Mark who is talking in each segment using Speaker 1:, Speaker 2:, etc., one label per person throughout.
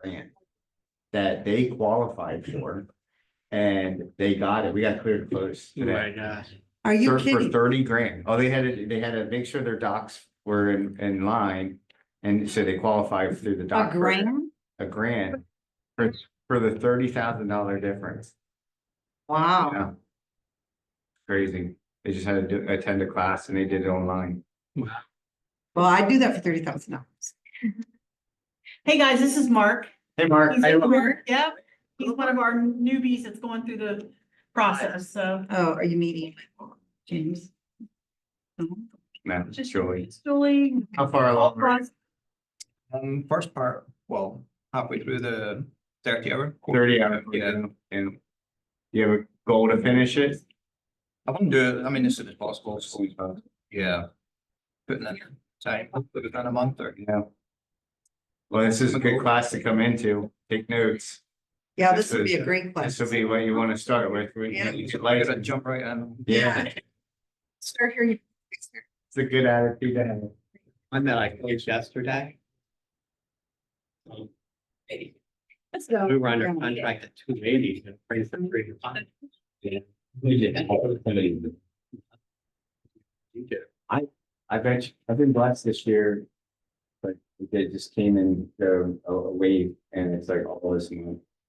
Speaker 1: grant that they qualified for. And they got it. We got cleared close
Speaker 2: Oh my
Speaker 1: today.
Speaker 2: gosh.
Speaker 3: Are you
Speaker 1: For
Speaker 3: kidding?
Speaker 1: 30 grand. Oh, they had to make sure their docs were in line. And so they qualified through the
Speaker 3: A
Speaker 1: doc.
Speaker 3: grand?
Speaker 1: A grant for the $30,000 difference.
Speaker 3: Wow.
Speaker 1: Yeah. Crazy. They just had to attend a class and they did it online.
Speaker 2: Wow.
Speaker 3: Well, I'd do that for $30,000.
Speaker 4: Hey, guys, this is Mark.
Speaker 1: Hey, Mark.
Speaker 4: He's
Speaker 1: How you doing?
Speaker 4: Yep, he's one of our newbies that's going through the process, so.
Speaker 3: Oh, are you meeting James?
Speaker 1: No,
Speaker 4: Just
Speaker 1: Julie.
Speaker 4: Julie.
Speaker 1: How far along are you?
Speaker 5: First part, well, halfway through the 30 hour.
Speaker 1: 30 hours.
Speaker 5: Yeah,
Speaker 1: And you have a goal to finish it?
Speaker 5: I want to do it, I mean, as soon as possible. Yeah. Putting in time, hopefully within a month or.
Speaker 1: Yeah. Well, this is a good class to come into. Take notes.
Speaker 3: Yeah, this would be a great
Speaker 1: This
Speaker 3: class.
Speaker 1: will be what you want to start with.
Speaker 3: Yeah.
Speaker 1: You should
Speaker 5: Like
Speaker 1: like
Speaker 5: it,
Speaker 1: it.
Speaker 5: jump right in.
Speaker 1: Yeah,
Speaker 3: Start here.
Speaker 1: it's a good attitude to have.
Speaker 2: I met like coach yesterday.
Speaker 3: Let's go.
Speaker 2: We were under contract at 280 and praised them 300. Yeah. We did.
Speaker 1: I bet you, I've been blessed this year. But they just came in a wave and it's like all this,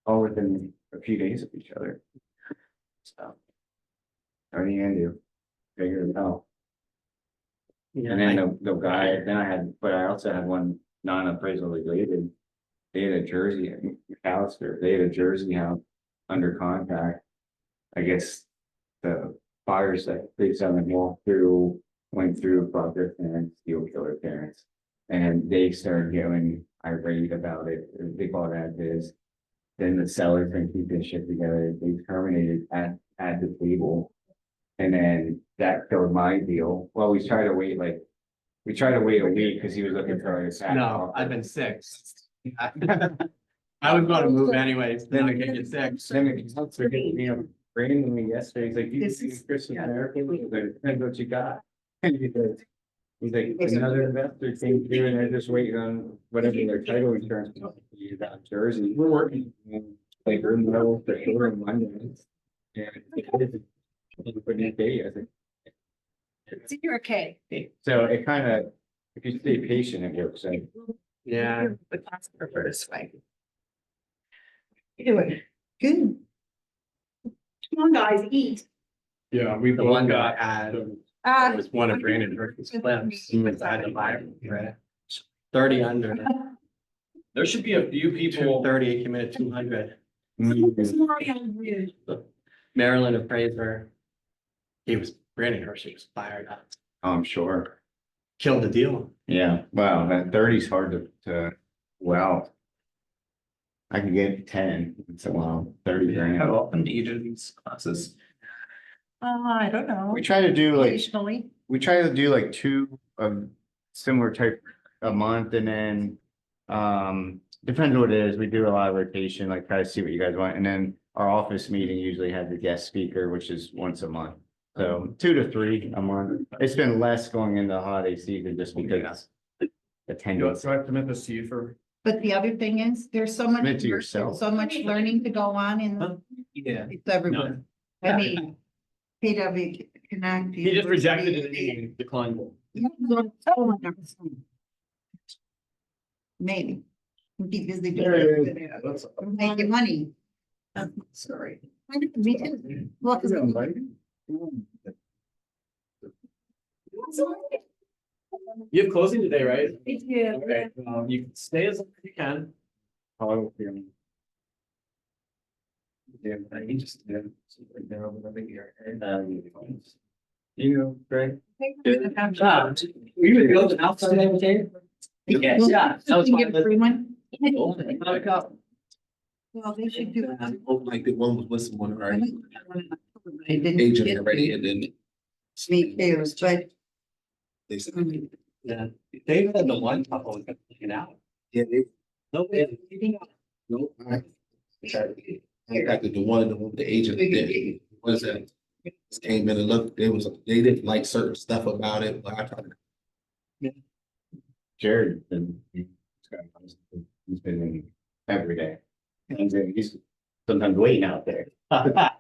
Speaker 1: all within a few days of each other. So. How are you gonna do? Figure it out. And then the guy, but I also had one non-appraisal related. They had a Jersey, McAllister, they had a Jersey house under contract. I guess the buyers that they selling went through bought their parents, steel killer parents. And they started getting irate about it. They bought as is. Then the sellers can keep this shit together. They terminated at the table. And then that killed my deal. Well, we tried to wait a week because he was looking for a sack.
Speaker 2: No, I've been sick. I was going to move anyways, then I get you sick.
Speaker 1: Then it started getting, randomly yesterday, he's like, you
Speaker 3: This
Speaker 1: see
Speaker 3: is-
Speaker 1: Christian
Speaker 3: yeah.
Speaker 1: American, he's like, depends what you got. And he's like, another investor came through and they're just waiting on whatever their title insurance company is out in Jersey. We're working. Like, we're in the middle of the shore in London. And but that day, I think.
Speaker 3: You're okay.
Speaker 1: So it kind of, if you stay patient, it works. So
Speaker 2: Yeah.
Speaker 3: The class prefers way. Anyway, good.
Speaker 4: Come on, guys, eat.
Speaker 2: Yeah, we. The one guy had, it
Speaker 3: Uh,
Speaker 2: was one of Brandon Hurt's clips, he was at the buyer, right? 30 under,
Speaker 5: There should be a few people.
Speaker 2: 230, he committed 200.
Speaker 4: There's more on you.
Speaker 2: Maryland appraiser. He was, Brandon Hershey was fired up,
Speaker 1: I'm sure.
Speaker 2: killed the deal.
Speaker 1: Yeah, wow, that 30 is hard to, well. I can get 10, so wow, 30 grand.
Speaker 5: How often do you do these classes?
Speaker 3: I don't know.
Speaker 1: We try to do like,
Speaker 3: Occasionally.
Speaker 1: we try to do like two of similar type a month and then. Depends on what it is, we do a lot of rotation, like try to see what you guys want, and then our office meeting usually has the guest speaker, which is once a month. So 2 to 3 a month, it's been less going into the holiday season just because. Attendance.
Speaker 5: I commit this to you for?
Speaker 3: But the other thing is, there's so much,
Speaker 1: Commit to yourself.
Speaker 3: so much learning to go on in,
Speaker 5: Yeah.
Speaker 3: it's everywhere. I mean, KW Connect.
Speaker 2: He just rejected it and declined.
Speaker 3: Maybe. Keep busy.
Speaker 1: There it is.
Speaker 3: Making money. Sorry. Me too. Well, 'cause
Speaker 2: You have closing today, right?
Speaker 4: Yeah.
Speaker 2: Okay, you can stay as long as you can.
Speaker 1: Oh, yeah. Yeah, I just, yeah. You know, Greg.
Speaker 2: We would go to the outside entertainment. Yeah,
Speaker 3: Well,
Speaker 2: yeah.
Speaker 3: so we can get a free one.
Speaker 2: Another cup.
Speaker 3: Well, they should do.
Speaker 6: Like the one was with someone,
Speaker 3: I
Speaker 6: right?
Speaker 3: went to one in October, but I didn't
Speaker 6: Agent
Speaker 3: get
Speaker 6: already,
Speaker 3: to
Speaker 6: and then
Speaker 3: Me too, but.
Speaker 6: they said,
Speaker 2: Yeah, they had the one couple that got taken out.
Speaker 6: yeah, they,
Speaker 2: No,
Speaker 6: no, I got the one with the agent that was that came in and looked, they didn't like certain stuff about it, but I tried to.
Speaker 1: Jared, he's been in every day. And then he's sometimes waiting out there. We're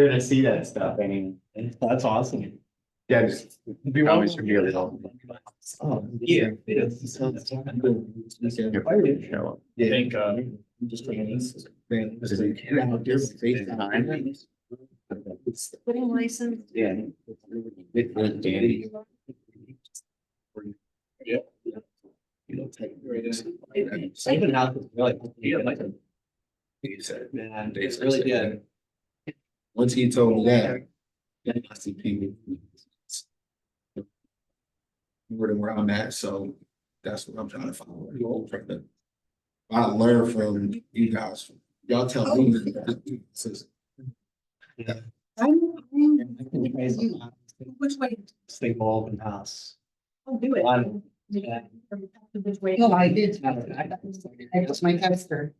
Speaker 1: gonna see that stuff, I mean,
Speaker 2: That's awesome.
Speaker 1: yeah, just. Always should be able
Speaker 2: Oh, yeah.
Speaker 1: to show up.
Speaker 6: Yeah.
Speaker 2: Think,
Speaker 6: Just trying to. Man, this is a-
Speaker 3: Putting license.
Speaker 1: Yeah.
Speaker 6: Danny.
Speaker 2: Yeah.
Speaker 6: You know, take.
Speaker 2: Something happened, like, yeah, like,
Speaker 6: He said,
Speaker 2: man, it's really good.
Speaker 6: once he told me that, then I see people. More than where I'm at, so that's what I'm trying to find. I'm trying to. I learn from you guys. Y'all tell me.
Speaker 3: Which way?
Speaker 2: Stay open house.
Speaker 3: I'll do it.
Speaker 2: One.
Speaker 3: Which way? No, I did. That's my tester.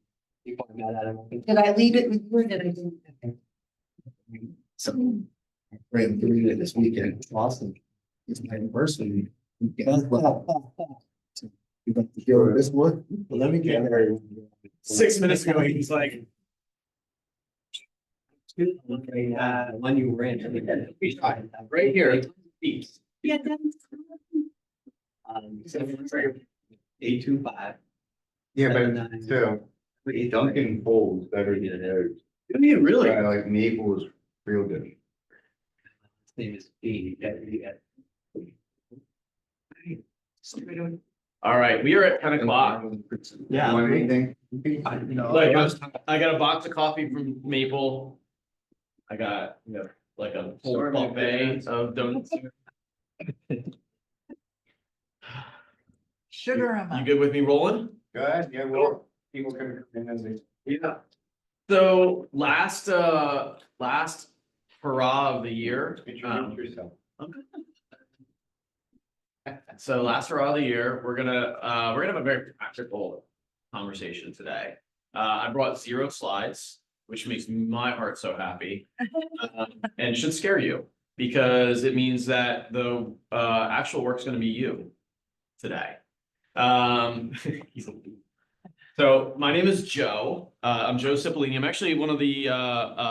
Speaker 2: People are mad at him.
Speaker 3: Did I leave it with you or did I do it?
Speaker 6: So. Ran through it this weekend.
Speaker 2: Awesome.
Speaker 6: It's my anniversary. You got to go with this one?
Speaker 2: Well, let me get there. 6 minutes ago, he was like. When you were in, right here.
Speaker 4: Yeah, that's.
Speaker 2: 825.
Speaker 1: Yeah, but still, Duncan Falls better than those.
Speaker 2: Yeah, really?
Speaker 1: Like Maple is real good.
Speaker 2: His name is B. All right, we are at 10 o'clock. Yeah.
Speaker 1: Want anything?
Speaker 2: Like, I got a box of coffee from Maple. I got, like a whole buffet of donuts.
Speaker 3: Sugar.
Speaker 2: You good with me rolling?
Speaker 1: Go ahead, yeah, well, people can come in as they.
Speaker 2: Yeah. So last hurrah of the year.
Speaker 1: Introduce yourself.
Speaker 2: So last hurrah of the year, we're gonna have a very practical conversation today. I brought 0 slides, which makes my heart so happy. And should scare you because it means that the actual work's gonna be you today. So my name is Joe. I'm Joe Cipollini. I'm actually one of the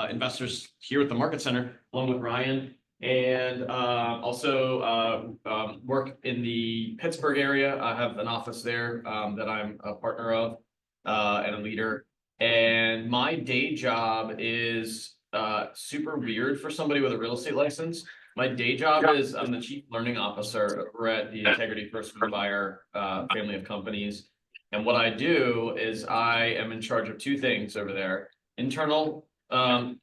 Speaker 2: investors here at the Market Center, along with Ryan, and also work in the Pittsburgh area. I have an office there that I'm a partner of and a leader. And my day job is super weird for somebody with a real estate license. My day job is I'm the chief learning officer over at the Integrity First Home Buyer family of companies. And what I do is I am in charge of 2 things over there: internal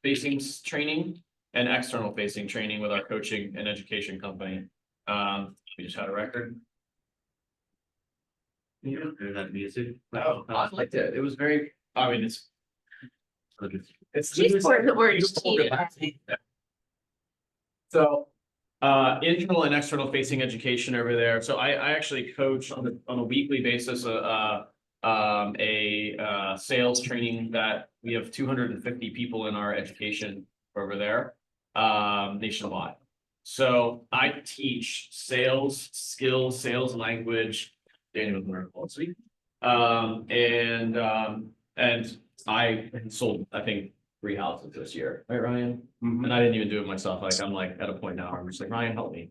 Speaker 2: facing training and external facing training with our coaching and education company. We just had a record. Yeah, that music. Oh, I liked it. It was very, I mean, it's.
Speaker 7: She's for the word cheating.
Speaker 2: So, internal and external facing education over there. So I actually coach on a weekly basis, sales training that we have 250 people in our education over there, nationwide. So I teach sales skills, sales language, Daniel policy. And I sold, I think, 3 houses this year, right, Ryan? And I didn't even do it myself. Like, I'm like at a point now where I'm just like, Ryan, help me.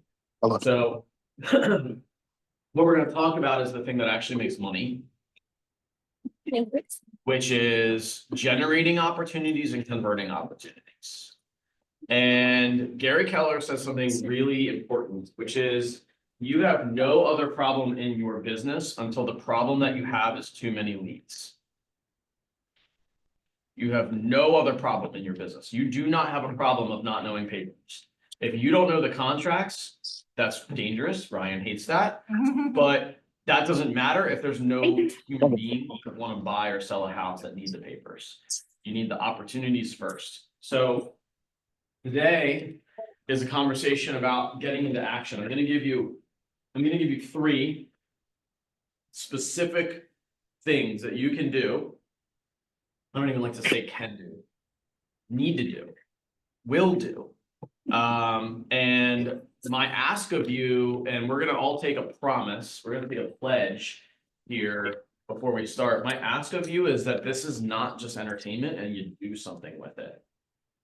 Speaker 2: So what we're gonna talk about is the thing that actually makes money, which is generating opportunities and converting opportunities. And Gary Keller says something really important, which is you have no other problem in your business until the problem that you have is too many leads. You have no other problem in your business. You do not have a problem of not knowing papers. If you don't know the contracts, that's dangerous. Ryan hates that, but that doesn't matter if there's no human being that want to buy or sell a house that needs the papers. You need the opportunities first. So today is a conversation about getting into action. I'm going to give you 3 specific things that you can do. I don't even like to say can do, need to do, will do. And my ask of you, and we're gonna all take a promise, we're gonna take a pledge here, before we start, my ask of you is that this is not just entertainment and you do something with it.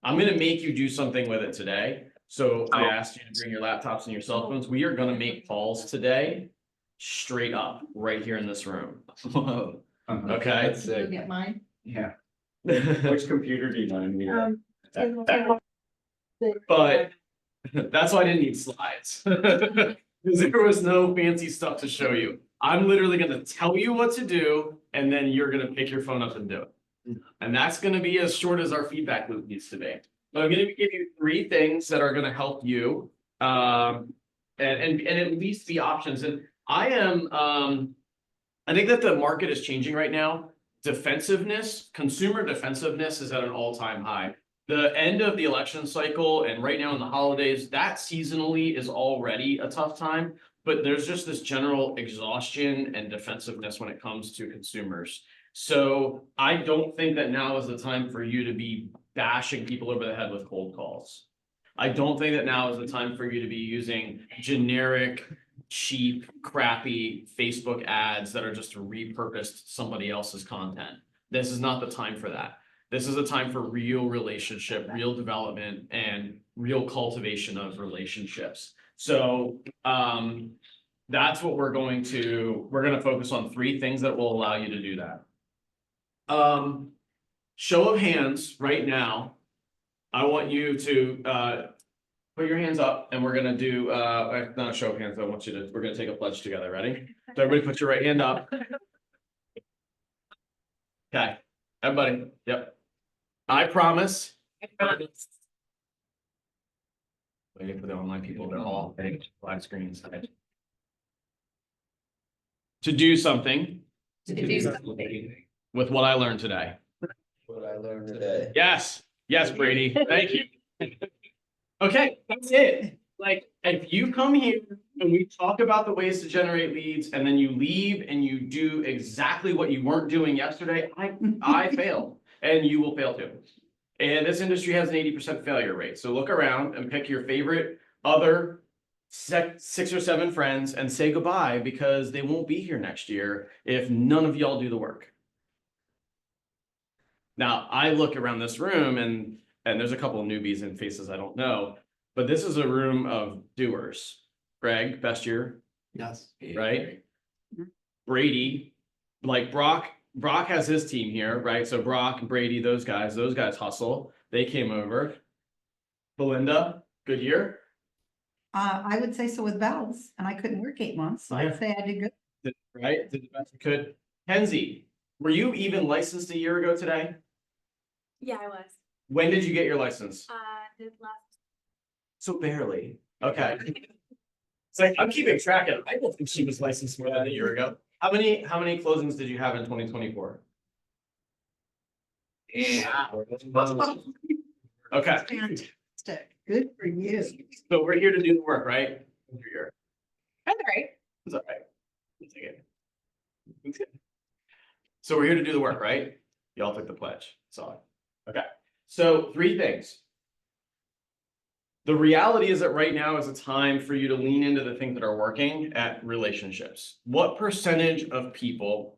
Speaker 2: I'm gonna make you do something with it today. So I asked you to bring your laptops and your cell phones. We are gonna make calls today straight up, right here in this room.
Speaker 5: Whoa.
Speaker 2: Okay?
Speaker 3: You'll get mine.
Speaker 5: Yeah.
Speaker 1: Which computer do you want me to?
Speaker 2: But that's why I didn't need slides. Because there was no fancy stuff to show you. I'm literally gonna tell you what to do, and then you're gonna pick your phone up and do it. And that's gonna be as short as our feedback loop needs to be. But I'm gonna give you 3 things that are gonna help you. And at least be options. And I am, I think that the market is changing right now. Defensiveness, consumer defensiveness is at an all-time high. The end of the election cycle and right now in the holidays, that seasonally is already a tough time. But there's just this general exhaustion and defensiveness when it comes to consumers. So I don't think that now is the time for you to be bashing people over the head with cold calls. I don't think that now is the time for you to be using generic, cheap, crappy Facebook ads that are just repurposed somebody else's content. This is not the time for that. This is a time for real relationship, real development, and real cultivation of relationships. So that's what we're going to focus on 3 things that will allow you to do that. Show of hands right now. I want you to put your hands up and we're gonna do not a show of hands. We're gonna take a pledge together. Ready? So everybody put your right hand up. Okay, everybody. Yep. I promise. Waiting for the online people, they're all big black screens. To do something with what I learned today.
Speaker 6: What I learned today.
Speaker 2: Yes, Brady, thank you. Okay, that's it. Like, if you come here and we talk about the ways to generate leads and then you leave and you do exactly what you weren't doing yesterday, I failed and you will fail too. And this industry has an 80% failure rate. So look around and pick your favorite other 6 or 7 friends and say goodbye because they won't be here next year if none of y'all do the work. Now, I look around this room and there's a couple of newbies and faces I don't know, but this is a room of doers. Greg, best year,
Speaker 5: Yes.
Speaker 2: right? Brady, like Brock has his team here, right? So Brock, Brady, those guys hustle. They came over. Belinda, good year.
Speaker 3: I would say so with Val's, and I couldn't work 8 months, so
Speaker 2: Yeah.
Speaker 3: I'd say I did good.
Speaker 2: Right? Did the best you could. Kenzie, were you even licensed a year ago today?
Speaker 7: Yeah, I was.
Speaker 2: When did you get your license?
Speaker 7: Did last.
Speaker 2: So barely. Okay. It's like, I'm keeping track of, I don't think she was licensed more than a year ago. How many closings did you have in 2024?
Speaker 5: Yeah.
Speaker 2: Okay,
Speaker 3: Fantastic. Good for you.
Speaker 2: so we're here to do the work, right? You're here.
Speaker 7: That's right.
Speaker 2: It's all right. We'll take it. It's good. So we're here to do the work, right? Y'all took the pledge. Solid. Okay. So 3 things. The reality is that right now is a time for you to lean into the things that are working at relationships. What percentage of people,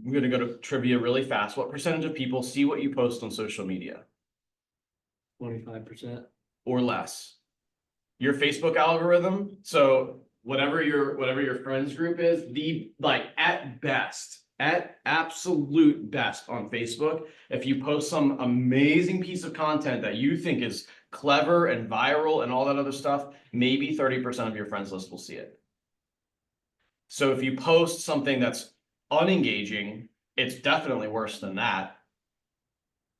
Speaker 2: we're going to go to trivia really fast. What percentage of people see what you post on social media?
Speaker 5: 25%.
Speaker 2: Or less. Your Facebook algorithm, so whatever your friends group is, at absolute best on Facebook, if you post some amazing piece of content that you think is clever and viral and all that other stuff, maybe 30% of your friends list will see it. So if you post something that's unengaging, it's definitely worse than that.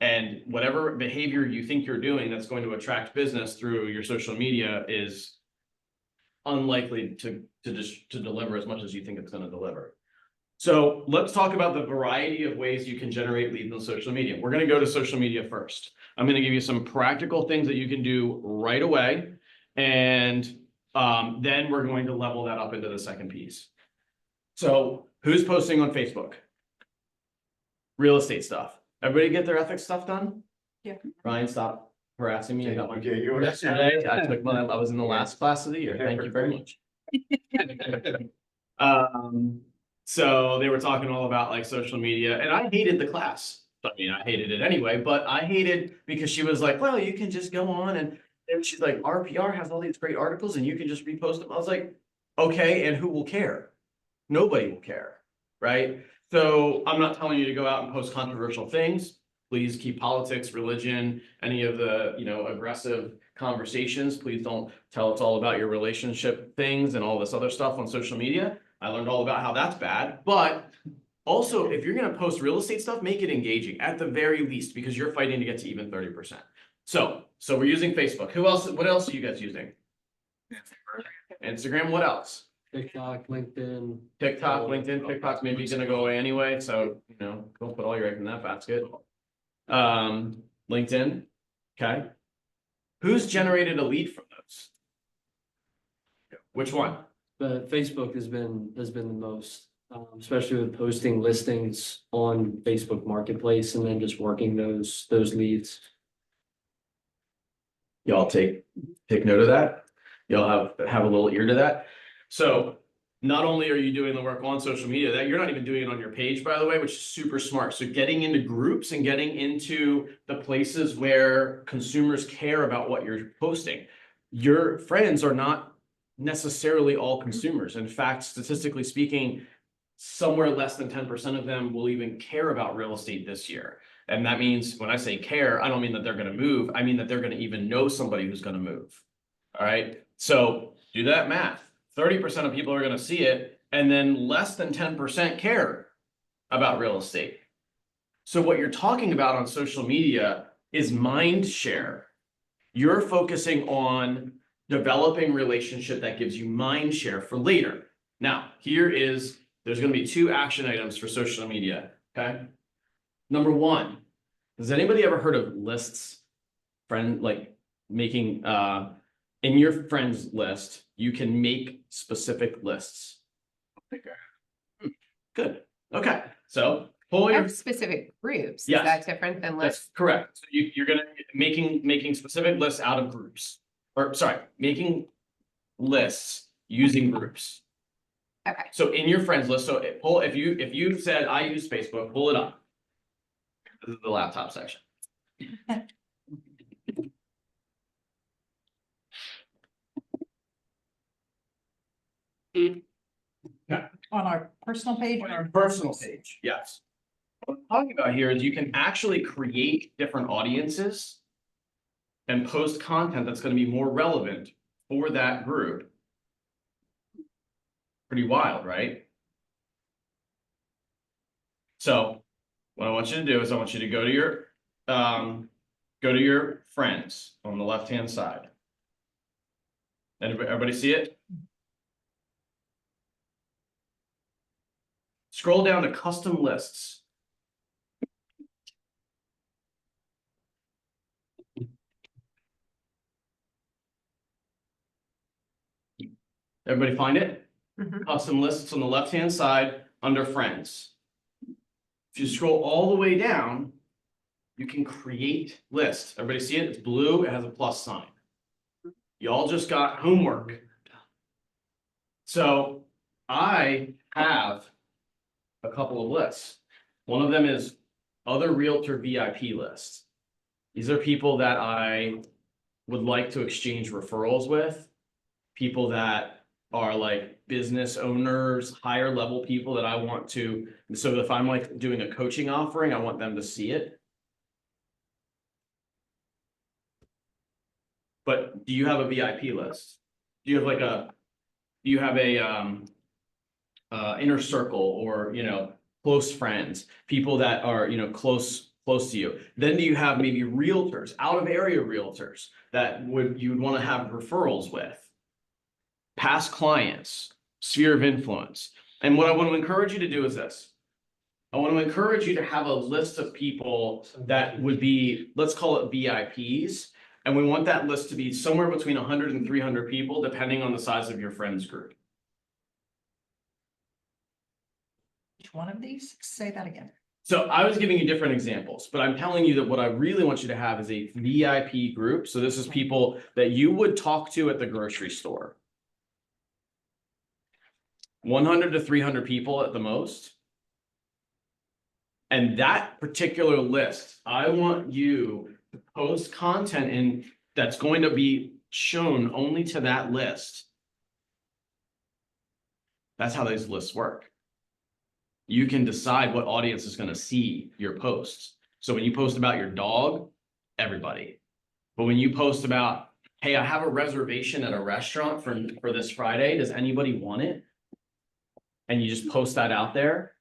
Speaker 2: And whatever behavior you think you're doing that's going to attract business through your social media is unlikely to deliver as much as you think it's going to deliver. So let's talk about the variety of ways you can generate leads on social media. We're going to go to social media first. I'm going to give you some practical things that you can do right away. And then we're going to level that up into the second piece. So who's posting on Facebook? Real estate stuff. Everybody get their ethics stuff done?
Speaker 3: Yeah.
Speaker 2: Ryan, stop harassing me. I got one
Speaker 1: Okay, you were-
Speaker 2: yesterday. I took one. I was in the last class of the year. Thank you very much. So they were talking all about like social media and I hated the class. I mean, I hated it anyway, but I hated because she was like, well, you can just go on and she's like, RPR has all these great articles and you can just repost them. I was like, okay, and who will care? Nobody will care, right? So I'm not telling you to go out and post controversial things. Please keep politics, religion, any of the, aggressive conversations. Please don't tell it's all about your relationship things and all this other stuff on social media. I learned all about how that's bad, but also if you're gonna post real estate stuff, make it engaging at the very least, because you're fighting to get to even 30%. So we're using Facebook. What else are you guys using? Instagram, what else?
Speaker 8: TikTok, LinkedIn.
Speaker 2: TikTok's maybe gonna go away anyway, so, don't put all your eggs in that basket. LinkedIn, okay. Who's generated a lead from those? Which one?
Speaker 8: But Facebook has been the most, especially with posting listings on Facebook Marketplace and then just working those leads.
Speaker 2: Y'all take note of that. Y'all have a little ear to that. So not only are you doing the work on social media, that you're not even doing it on your page, by the way, which is super smart. So getting into groups and getting into the places where consumers care about what you're posting. Your friends are not necessarily all consumers. In fact, statistically speaking, somewhere less than 10% of them will even care about real estate this year. And that means when I say care, I don't mean that they're going to move. I mean that they're going to even know somebody who's going to move. All right. So do that math. 30% of people are going to see it, and then less than 10% care about real estate. So what you're talking about on social media is mind share. You're focusing on developing relationship that gives you mind share for later. Now, there's going to be 2 action items for social media. Okay. Number 1, has anybody ever heard of lists? Making, in your friends list, you can make specific lists. Good. Okay. So pull your.
Speaker 9: Have specific groups.
Speaker 2: Yes.
Speaker 9: Is that different than
Speaker 2: That's
Speaker 9: lists?
Speaker 2: correct. So you're gonna making specific lists out of groups, or sorry, making lists using groups.
Speaker 9: Okay.
Speaker 2: So in your friends list, so if you said I use Facebook, pull it up. This is the laptop section.
Speaker 3: On our personal page?
Speaker 2: On our personal page, yes. What I'm talking about here is you can actually create different audiences and post content that's going to be more relevant for that group. Pretty wild, right? So what I want you to do is I want you to go to your friends on the left-hand side. Everybody see it? Scroll down to custom lists. Everybody find it? Custom lists on the left-hand side under friends. If you scroll all the way down, you can create lists. Everybody see it? It's blue, it has a plus sign. Y'all just got homework. So I have a couple of lists. One of them is other realtor VIP lists. These are people that I would like to exchange referrals with, people that are like business owners, higher level people that I want to, so if I'm like doing a coaching offering, I want them to see it. But do you have a VIP list? Do you have like inner circle or, close friends, people that are, close to you? Then do you have maybe realtors, out of area realtors that you would want to have referrals with? Past clients, sphere of influence. And what I want to encourage you to do is this. I want to encourage you to have a list of people that would be, let's call it VIPs. And we want that list to be somewhere between 100 and 300 people, depending on the size of your friends group.
Speaker 3: Each one of these? Say that again.
Speaker 2: So I was giving you different examples, but I'm telling you that what I really want you to have is a VIP group. So this is people that you would talk to at the grocery store. 100 to 300 people at the most. And that particular list, I want you to post content in that's going to be shown only to that list. That's how these lists work. You can decide what audience is going to see your posts. So when you post about your dog, everybody. But when you post about, hey, I have a reservation at a restaurant for this Friday, does anybody want it? And you just post that out there,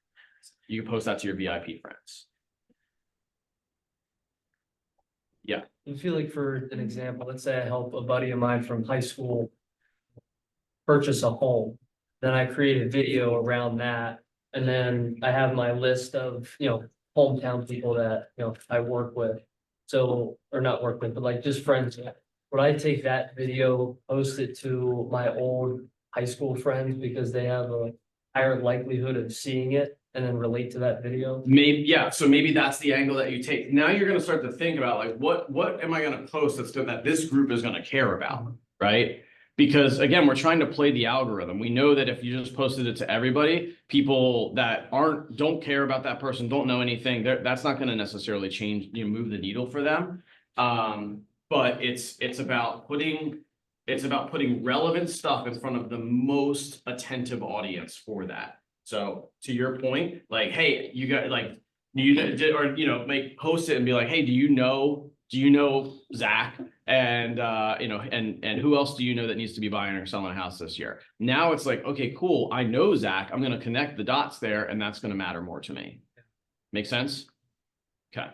Speaker 2: you can post that to your VIP friends. Yeah.
Speaker 8: I feel like for an example, let's say I help a buddy of mine from high school purchase a home. Then I create a video around that. And then I have my list of, hometown people that, I work with. So, or not work with, but like just friends. Would I take that video, post it to my old high school friends because they have a higher likelihood of seeing it and then relate to that video?
Speaker 2: Maybe, yeah, so maybe that's the angle that you take. Now you're gonna start to think about like, what am I gonna post that this group is gonna care about, right? Because again, we're trying to play the algorithm. We know that if you just posted it to everybody, people that don't care about that person, don't know anything, that's not gonna necessarily change, move the needle for them. But it's about putting relevant stuff in front of the most attentive audience for that. So to your point, like, hey, you got like, post it and be like, hey, do you know Zach? And and who else do you know that needs to be buying or selling a house this year? Now it's like, okay, cool. I know Zach. I'm going to connect the dots there, and that's going to matter more to me. Make sense? Okay.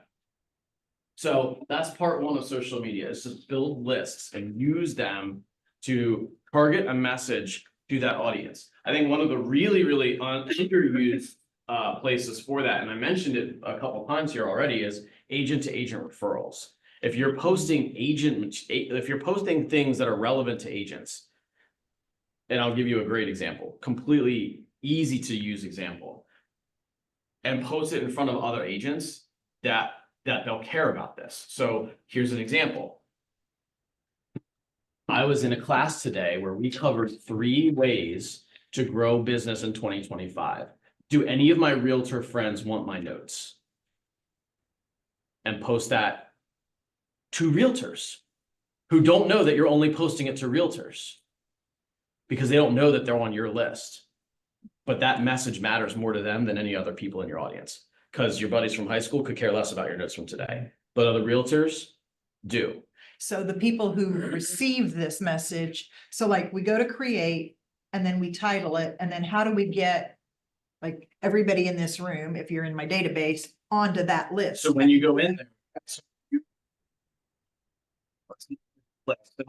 Speaker 2: So that's part one of social media, is to build lists and use them to target a message to that audience. I think one of the really, really underused places for that, and I mentioned it a couple times here already, is agent to agent referrals. If you're posting things that are relevant to agents, and I'll give you a great example, completely easy to use example, and post it in front of other agents that they'll care about this. So here's an example. I was in a class today where we covered 3 ways to grow business in 2025. Do any of my realtor friends want my notes? And post that to realtors who don't know that you're only posting it to realtors because they don't know that they're on your list. But that message matters more to them than any other people in your audience, because your buddies from high school could care less about your notes from today, but other realtors do.
Speaker 3: So the people who receive this message, so like we go to create and then we title it, and then how do we get like everybody in this room, if you're in my database, onto that list?
Speaker 2: So when you go in there,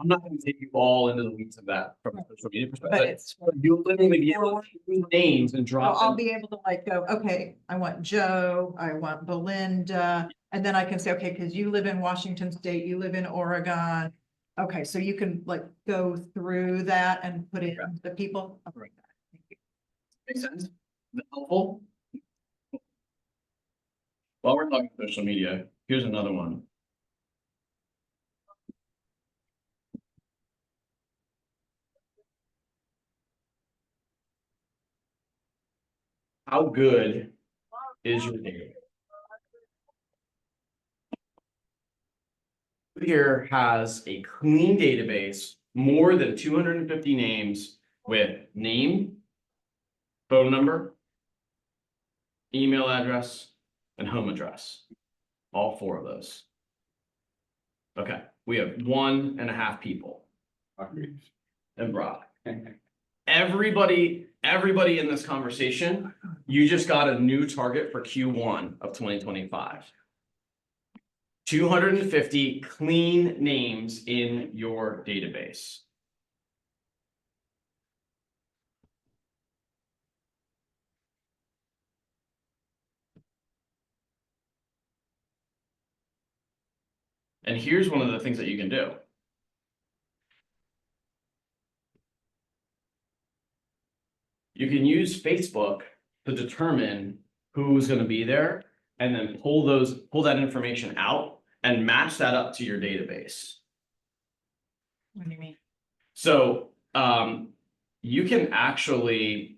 Speaker 2: I'm not going to take you all into the weeds of that from a social media
Speaker 3: But
Speaker 2: perspective.
Speaker 3: it's,
Speaker 2: You'll literally be able to use names and drop
Speaker 3: I'll
Speaker 2: them.
Speaker 3: be able to like go, okay, I want Joe, I want Belinda, and then I can say, okay, because you live in Washington State, you live in Oregon. Okay, so you can like go through that and put in the people.
Speaker 2: Right. Makes sense? Is that helpful? While we're talking social media, here's another one. How good is your data? Here has a clean database, more than 250 names with name, phone number, email address, and home address. All 4 of those. Okay, we have 1.5 people. And Brock. Everybody in this conversation, you just got a new target for Q1 of 2025. 250 clean names in your database. And here's one of the things that you can do. You can use Facebook to determine who's going to be there and then pull that information out and match that up to your database.
Speaker 3: What do you mean?
Speaker 2: So you can actually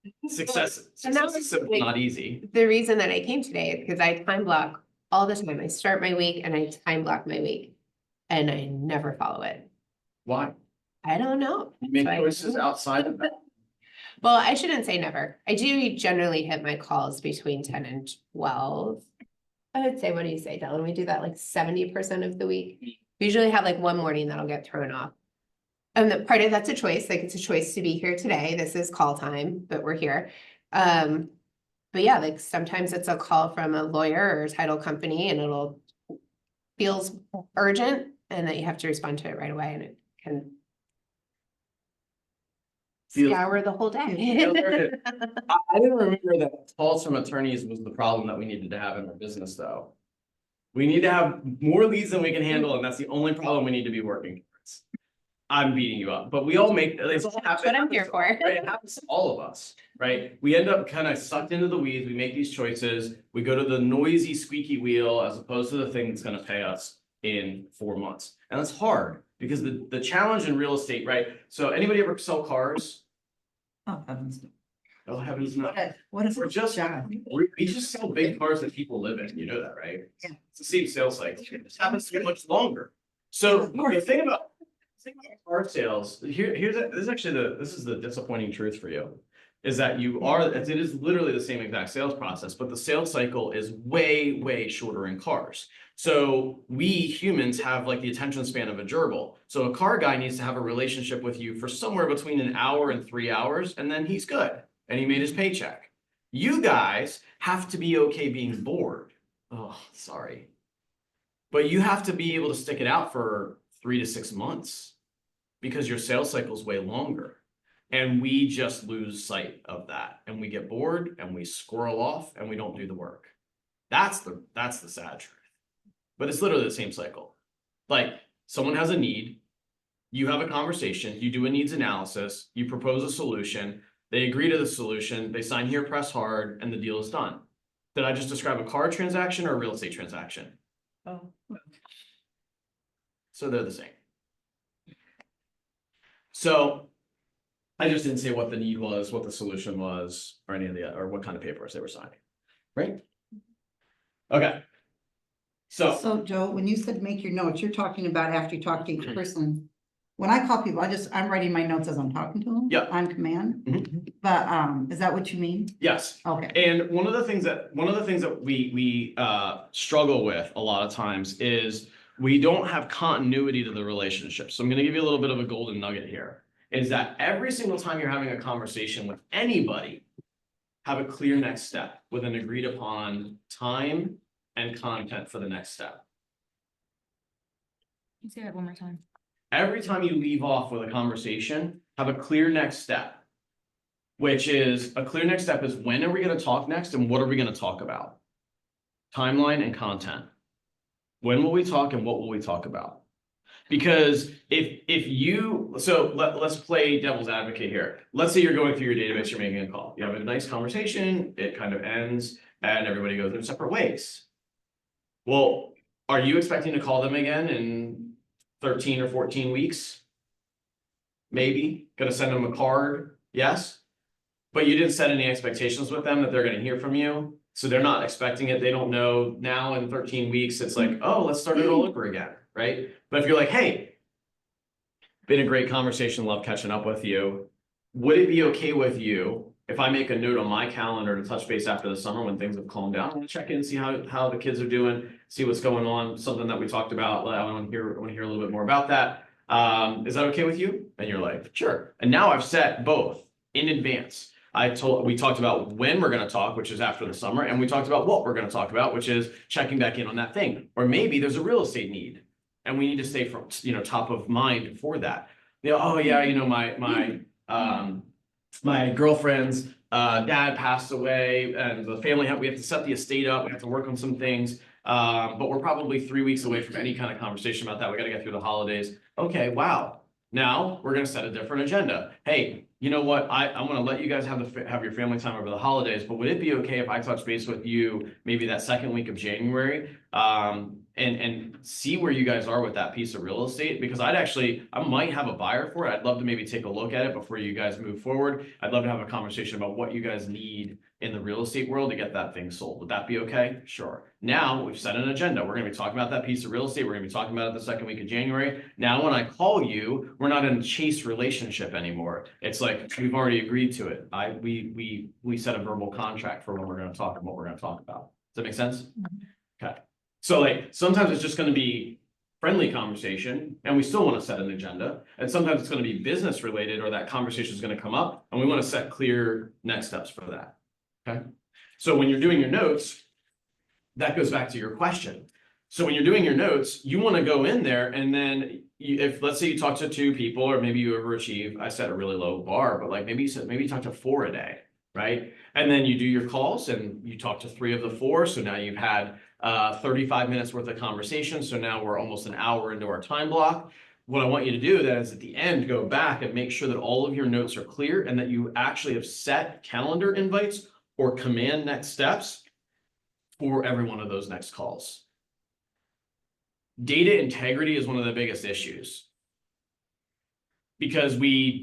Speaker 2: Success
Speaker 9: And that
Speaker 2: is
Speaker 9: was
Speaker 2: simple,
Speaker 9: like-
Speaker 2: not easy.
Speaker 9: The reason that I came today is because I time block all the time. I start my week and I time block my week. And I never follow it.
Speaker 2: Why?
Speaker 9: I don't know.
Speaker 2: You make
Speaker 9: So I-
Speaker 2: choices outside of that.
Speaker 9: Well, I shouldn't say never. I do generally hit my calls between 10 and 12. I would say, what do you say, Dylan? We do that like 70% of the week. We usually have like one morning that'll get thrown off. And the part of that's a choice, like it's a choice to be here today. This is call time, but we're here. But yeah, like sometimes it's a call from a lawyer or a title company and it'll feels urgent and that you have to respond to it right away and it can
Speaker 2: Feels-
Speaker 9: scour the whole
Speaker 2: Feels
Speaker 9: day.
Speaker 2: urgent. I didn't remember that calls from attorneys was the problem that we needed to have in our business, though. We need to have more leads than we can handle, and that's the only problem we need to be working towards. I'm beating you up, but we all make, it's all
Speaker 9: That's what I'm here for.
Speaker 2: Right, it happens to all of us, right? We end up kind of sucked into the weeds, we make these choices, we go to the noisy squeaky wheel as opposed to the thing that's gonna pay us in 4 months. And that's hard, because the challenge in real estate, right? So anybody ever sell cars?
Speaker 3: Oh, heavens.
Speaker 2: Oh, heavens no.
Speaker 3: What is
Speaker 2: We're just,
Speaker 3: job?
Speaker 2: we just sell big cars that people live in, you know that, right?
Speaker 3: Yeah.
Speaker 2: It's the same sales cycle, this happens to be much longer. So the thing about car sales, this is the disappointing truth for you. Is that it is literally the same exact sales process, but the sales cycle is way, way shorter in cars. So we humans have like the attention span of a gerbil. So a car guy needs to have a relationship with you for somewhere between an hour and 3 hours, and then he's good. And he made his paycheck. You guys have to be okay being bored. Oh, sorry. But you have to be able to stick it out for 3 to 6 months because your sales cycle is way longer. And we just lose sight of that. And we get bored and we squirrel off and we don't do the work. That's the sad truth. But it's literally the same cycle. Like someone has a need, you have a conversation, you do a needs analysis, you propose a solution, they agree to the solution, they sign here, press hard, and the deal is done. Did I just describe a car transaction or a real estate transaction?
Speaker 3: Oh.
Speaker 2: So they're the same. So I just didn't say what the need was, what the solution was, or any of the, or what kind of papers they were signing, right? Okay. So,
Speaker 10: So Joe, when you said make your notes, you're talking about after you talk to each person. When I call people, I'm writing my notes as I'm talking to them.
Speaker 2: Yeah.
Speaker 10: On command.
Speaker 2: Mhm.
Speaker 10: But, is that what you mean?
Speaker 2: yes.
Speaker 10: Okay.
Speaker 2: And one of the things that we struggle with a lot of times is we don't have continuity to the relationship. So I'm gonna give you a little bit of a golden nugget here, is that every single time you're having a conversation with anybody, have a clear next step with an agreed upon time and content for the next step.
Speaker 7: Can you say that one more time?
Speaker 2: Every time you leave off with a conversation, have a clear next step. Which is, a clear next step is when are we gonna talk next and what are we gonna talk about? Timeline and content. When will we talk and what will we talk about? Because if you, so let's play devil's advocate here. Let's say you're going through your database, you're making a call. You have a nice conversation, it kind of ends, and everybody goes their separate ways. Well, are you expecting to call them again in 13 or 14 weeks? Maybe, gonna send them a card, yes? But you didn't set any expectations with them that they're gonna hear from you, so they're not expecting it, they don't know now in 13 weeks, it's like, oh, let's start it all over again, right? But if you're like, hey, been a great conversation, love catching up with you, would it be okay with you if I make a note on my calendar to touch base after the summer when things have calmed down, I want to check in, see how the kids are doing, see what's going on, something that we talked about, I want to hear a little bit more about that. Is that okay with you? And you're like, sure. And now I've set both in advance. We talked about when we're going to talk, which is after the summer, and we talked about what we're going to talk about, which is checking back in on that thing. Or maybe there's a real estate need and we need to stay from, top of mind for that. Oh yeah, my girlfriend's dad passed away and the family we have to set the estate up, we have to work on some things. But we're probably 3 weeks away from any kind of conversation about that. We got to get through the holidays. Okay, wow. Now we're going to set a different agenda. Hey, you know what, I'm gonna let you guys have your family time over the holidays, but would it be okay if I touch base with you maybe that second week of January? And see where you guys are with that piece of real estate, because I might have a buyer for it. I'd love to maybe take a look at it before you guys move forward. I'd love to have a conversation about what you guys need in the real estate world to get that thing sold. Would that be okay? Sure. Now we've set an agenda. We're gonna be talking about that piece of real estate. We're gonna be talking about it the second week of January. Now, when I call you, we're not in a chase relationship anymore. It's like, we've already agreed to it. We set a verbal contract for when we're gonna talk and what we're gonna talk about. Does that make sense? Okay. So like, sometimes it's just gonna be friendly conversation and we still want to set an agenda. And sometimes it's going to be business related, or that conversation is going to come up and we want to set clear next steps for that. Okay. So when you're doing your notes, that goes back to your question. So when you're doing your notes, you want to go in there and then if let's say you talk to 2 people, or maybe you overachieve, I set a really low bar, but like maybe you talk to 4 a day, right? And then you do your calls and you talk to 3 of the 4. So now you've had 35 minutes worth of conversation. So now we're almost an hour into our time block. What I want you to do then is at the end, go back and make sure that all of your notes are clear and that you actually have set calendar invites or command next steps for every one of those next calls. Data integrity is one of the biggest issues because we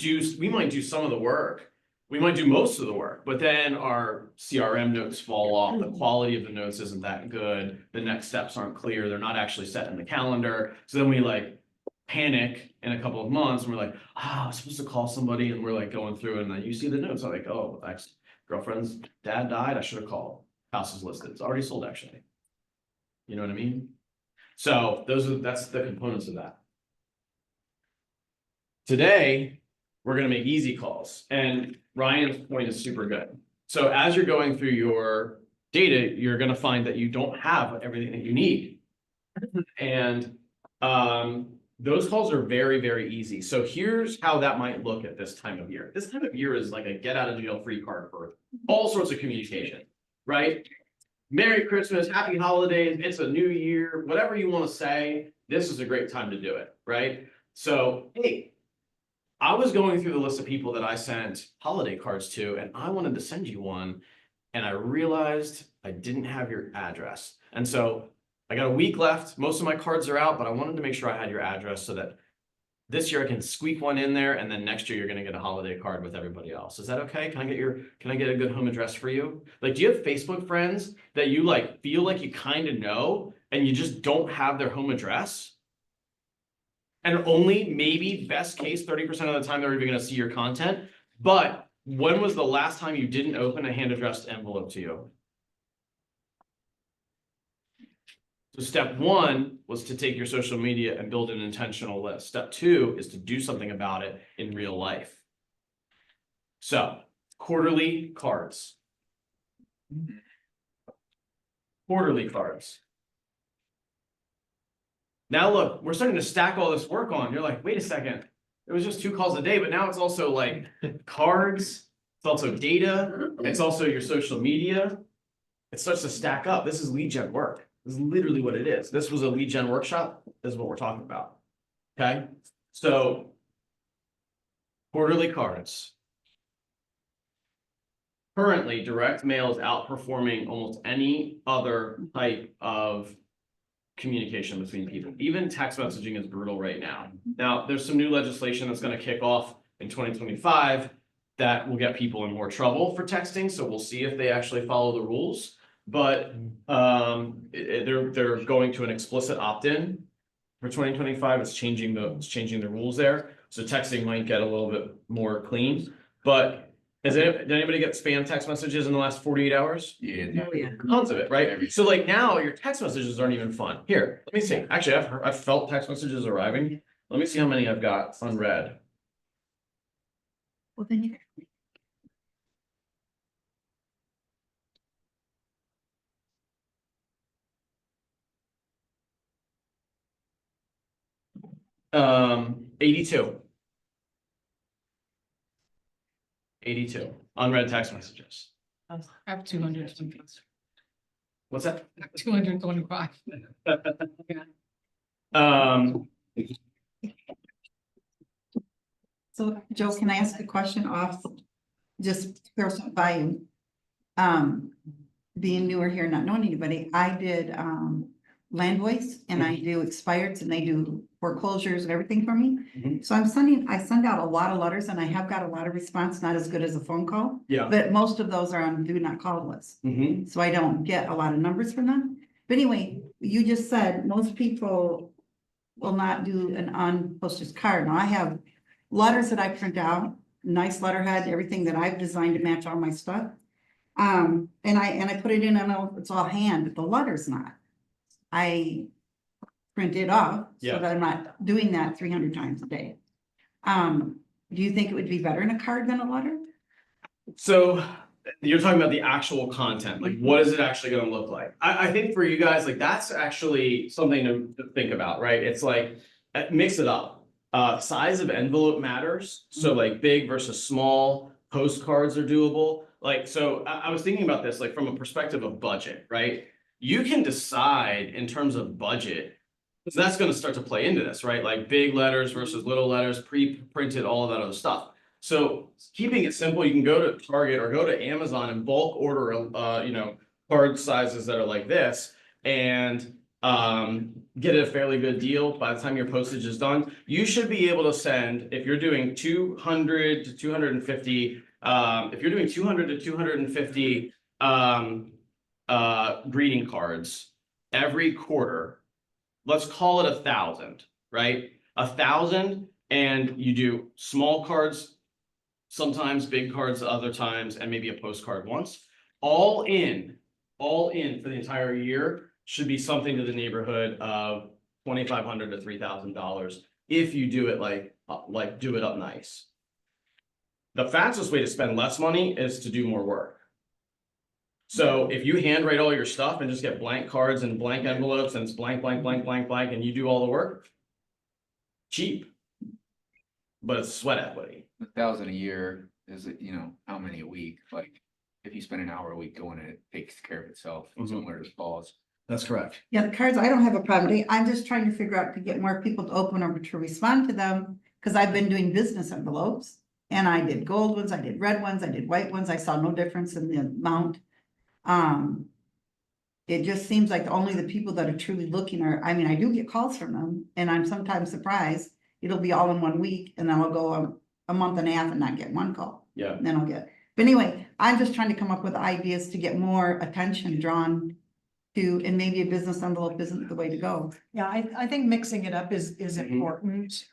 Speaker 2: might do some of the work. We might do most of the work, but then our CRM notes fall off. The quality of the notes isn't that good. The next steps aren't clear. They're not actually set in the calendar. So then we like panic in a couple of months and we're like, I was supposed to call somebody, and we're like going through and then you see the notes. I'm like, oh, ex-girlfriend's dad died. I should have called. House is listed. It's already sold actually. You know what I mean? So that's the components of that. Today, we're going to make easy calls, and Ryan's point is super good. So as you're going through your data, you're going to find that you don't have everything that you need. And those calls are very, very easy. So here's how that might look at this time of year. This time of year is like a get out of jail free card for all sorts of communication, right? Merry Christmas, happy holidays, it's a new year, whatever you want to say, this is a great time to do it, right? So, hey, I was going through the list of people that I sent holiday cards to, and I wanted to send you one, and I realized I didn't have your address. And so I got a week left. Most of my cards are out, but I wanted to make sure I had your address so that this year I can squeak one in there, and then next year you're going to get a holiday card with everybody else. Is that okay? Can I get a good home address for you? Like, do you have Facebook friends that you like feel like you kind of know and you just don't have their home address? And only maybe best case 30% of the time they're even going to see your content. But when was the last time you didn't open a hand addressed envelope to you? So step 1 was to take your social media and build an intentional list. Step 2 is to do something about it in real life. So quarterly cards. Quarterly cards. Now look, we're starting to stack all this work on. You're like, wait a second. It was just 2 calls a day, but now it's also like cards. It's also data. It's also your social media. It starts to stack up. This is lead gen work. This is literally what it is. This was a lead gen workshop. This is what we're talking about. Okay. So quarterly cards. Currently, direct mail is outperforming almost any other type of communication between people. Even text messaging is brutal right now. Now, there's some new legislation that's going to kick off in 2025 that will get people in more trouble for texting. So we'll see if they actually follow the rules. But they're going to an explicit opt-in for 2025. It's changing the rules there. So texting might get a little bit more clean. But did anybody get spam text messages in the last 48 hours?
Speaker 5: Yeah.
Speaker 10: Oh, yeah.
Speaker 2: Tons of it, right? So like now your text messages aren't even fun. Here, let me see. Actually, I've felt text messages arriving. Let me see how many I've got unread.
Speaker 10: Well, then you.
Speaker 2: 82. 82 unread text messages.
Speaker 11: I have 225.
Speaker 2: What's that?
Speaker 11: 225.
Speaker 10: So Joe, can I ask a question off, just personal value? Being newer here, not knowing anybody, I did, Land Voice and I do expireds and they do foreclosures and everything for me.
Speaker 2: Mhm.
Speaker 10: So I send out a lot of letters and I have got a lot of response, not as good as a phone call.
Speaker 2: Yeah.
Speaker 10: But most of those are on do not call list.
Speaker 2: Mm-hmm.
Speaker 10: So I don't get a lot of numbers from them. But anyway, you just said most people will not do an unposted card. Now I have letters that I print out, nice letterhead, everything that I've designed to match all my stuff. And I put it in, and it's all hand, but the letter's not. I print it off so
Speaker 2: Yeah.
Speaker 10: that I'm not doing that 300 times a day. Do you think it would be better in a card than a letter?
Speaker 2: So you're talking about the actual content, like what is it actually gonna look like? I think for you guys, like that's actually something to think about, right? It's like, mix it up. Size of envelope matters, so like big versus small, postcards are doable. Like, so I was thinking about this, like from a perspective of budget, right? You can decide in terms of budget, because that's gonna start to play into this, right? Like big letters versus little letters, pre-printed, all of that other stuff. So keeping it simple, you can go to Target or go to Amazon and bulk order, card sizes that are like this and get a fairly good deal by the time your postage is done. You should be able to send, if you're doing 200 to 250, if you're doing 200 to 250 greeting cards every quarter, let's call it 1,000, right? 1,000, and you do small cards sometimes, big cards other times, and maybe a postcard once. All in for the entire year should be something to the neighborhood of $2,500 to $3,000 if you do it like do it up nice. The fastest way to spend less money is to do more work. So if you handwrite all your stuff and just get blank cards and blank envelopes and it's blank, blank, blank, blank, blank, and you do all the work, cheap, but it's sweat equity.
Speaker 5: 1,000 a year is, how many a week? Like, if you spend an hour a week doing it, it takes care of itself, similar to Paul's.
Speaker 2: That's correct.
Speaker 10: Yeah, the cards, I don't have a problem. I'm just trying to figure out to get more people to open or to respond to them. Cause I've been doing business envelopes and I did gold ones, I did red ones, I did white ones. I saw no difference in the amount. It just seems like only the people that are truly looking are, I do get calls from them and I'm sometimes surprised. It'll be all in 1 week and then I'll go a month and a half and not get one call.
Speaker 2: Yeah.
Speaker 10: And then I'll get, but anyway, I'm just trying to come up with ideas to get more attention drawn to, and maybe a business envelope isn't the way to go.
Speaker 3: Yeah, I think mixing it up is important.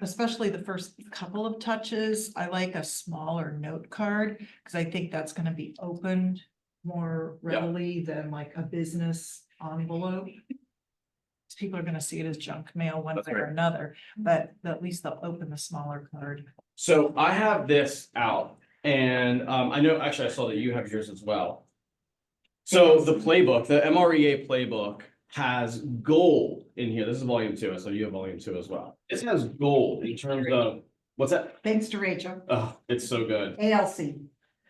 Speaker 3: Especially the first couple of touches. I like a smaller note card because I think that's gonna be opened more readily than like a business envelope. People are gonna see it as junk mail one
Speaker 2: That's
Speaker 3: way or
Speaker 2: right.
Speaker 3: another, but at least they'll open the smaller card.
Speaker 2: So I have this out and I know, actually I saw that you have yours as well. So the playbook, the MREA playbook has gold in here. This is volume 2, so you have volume 2 as well. This has gold in terms of, what's that?
Speaker 10: Thanks to Rachel,
Speaker 2: Oh, it's so good.
Speaker 10: ALC.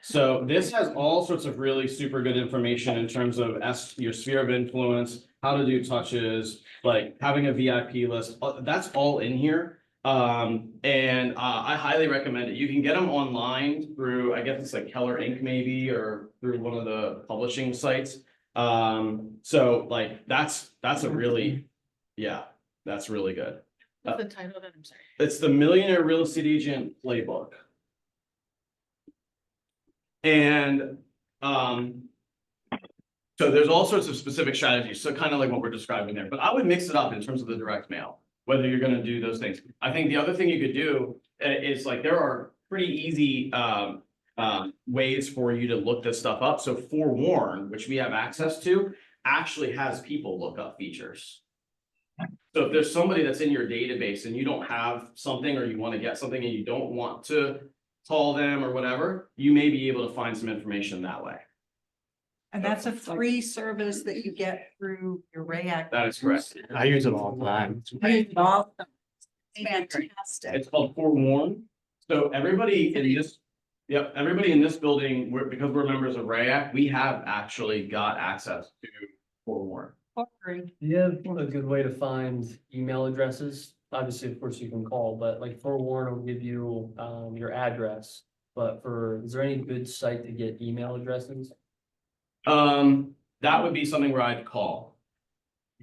Speaker 2: So this has all sorts of really super good information in terms of your sphere of influence, how to do touches, like having a VIP list. That's all in here. And I highly recommend it. You can get them online through, I guess it's like Keller Inc. maybe, or through one of the publishing sites. So like that's a really, that's really good.
Speaker 11: What's the title of it? I'm sorry.
Speaker 2: It's the Millionaire Real Estate Agent Playbook. And so there's all sorts of specific strategies, so kind of like what we're describing there, but I would mix it up in terms of the direct mail, whether you're gonna do those things. I think the other thing you could do is like, there are pretty easy ways for you to look this stuff up. So Forewarn, which we have access to, actually has people look up features. So if there's somebody that's in your database and you don't have something, or you want to get something and you don't want to call them or whatever, you may be able to find some information that way.
Speaker 3: And that's a free service that you get through your RAAC.
Speaker 2: That is correct.
Speaker 1: I use it all the time.
Speaker 3: Fantastic.
Speaker 2: It's called Forewarn. So everybody in this, everybody in this building, because we're members of RAAC, we have actually got access to Forewarn.
Speaker 8: Do you have a good way to find email addresses obviously, of course, you can call, but like Forewarn will give you, your address. But is there any good site to get email addresses?
Speaker 2: That would be something where I'd call.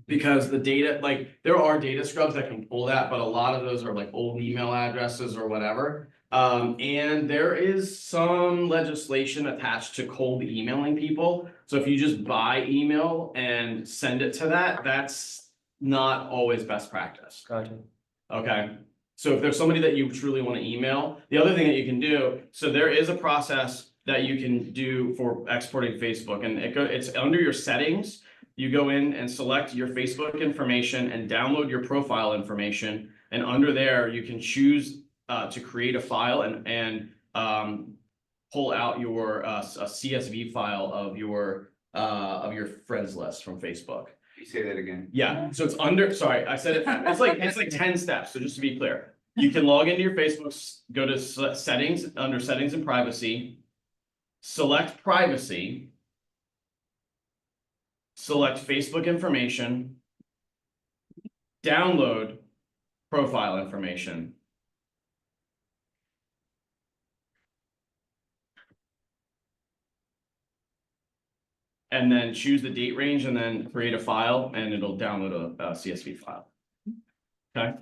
Speaker 2: Because the data, like, there are data scrubs that can pull that, but a lot of those are like old email addresses or whatever. And there is some legislation attached to cold emailing people. So if you just buy email and send it to that, that's not always best practice.
Speaker 8: Gotcha.
Speaker 2: Okay, so if there's somebody that you truly want to email, the other thing that you can do, so there is a process that you can do for exporting Facebook, and it's under your settings. You go in and select your Facebook information and download your profile information, and under there you can choose to create a file and pull out your a CSV file of your friends list from Facebook.
Speaker 1: You say that again.
Speaker 2: Yeah, so it's under, sorry, I said it, it's like 10 steps, so just to be clear. You can log into your Facebook, go to settings, under settings and privacy. Select privacy. Select Facebook information. Download profile information. And then choose the date range and then create a file and it'll download a CSV file. Okay.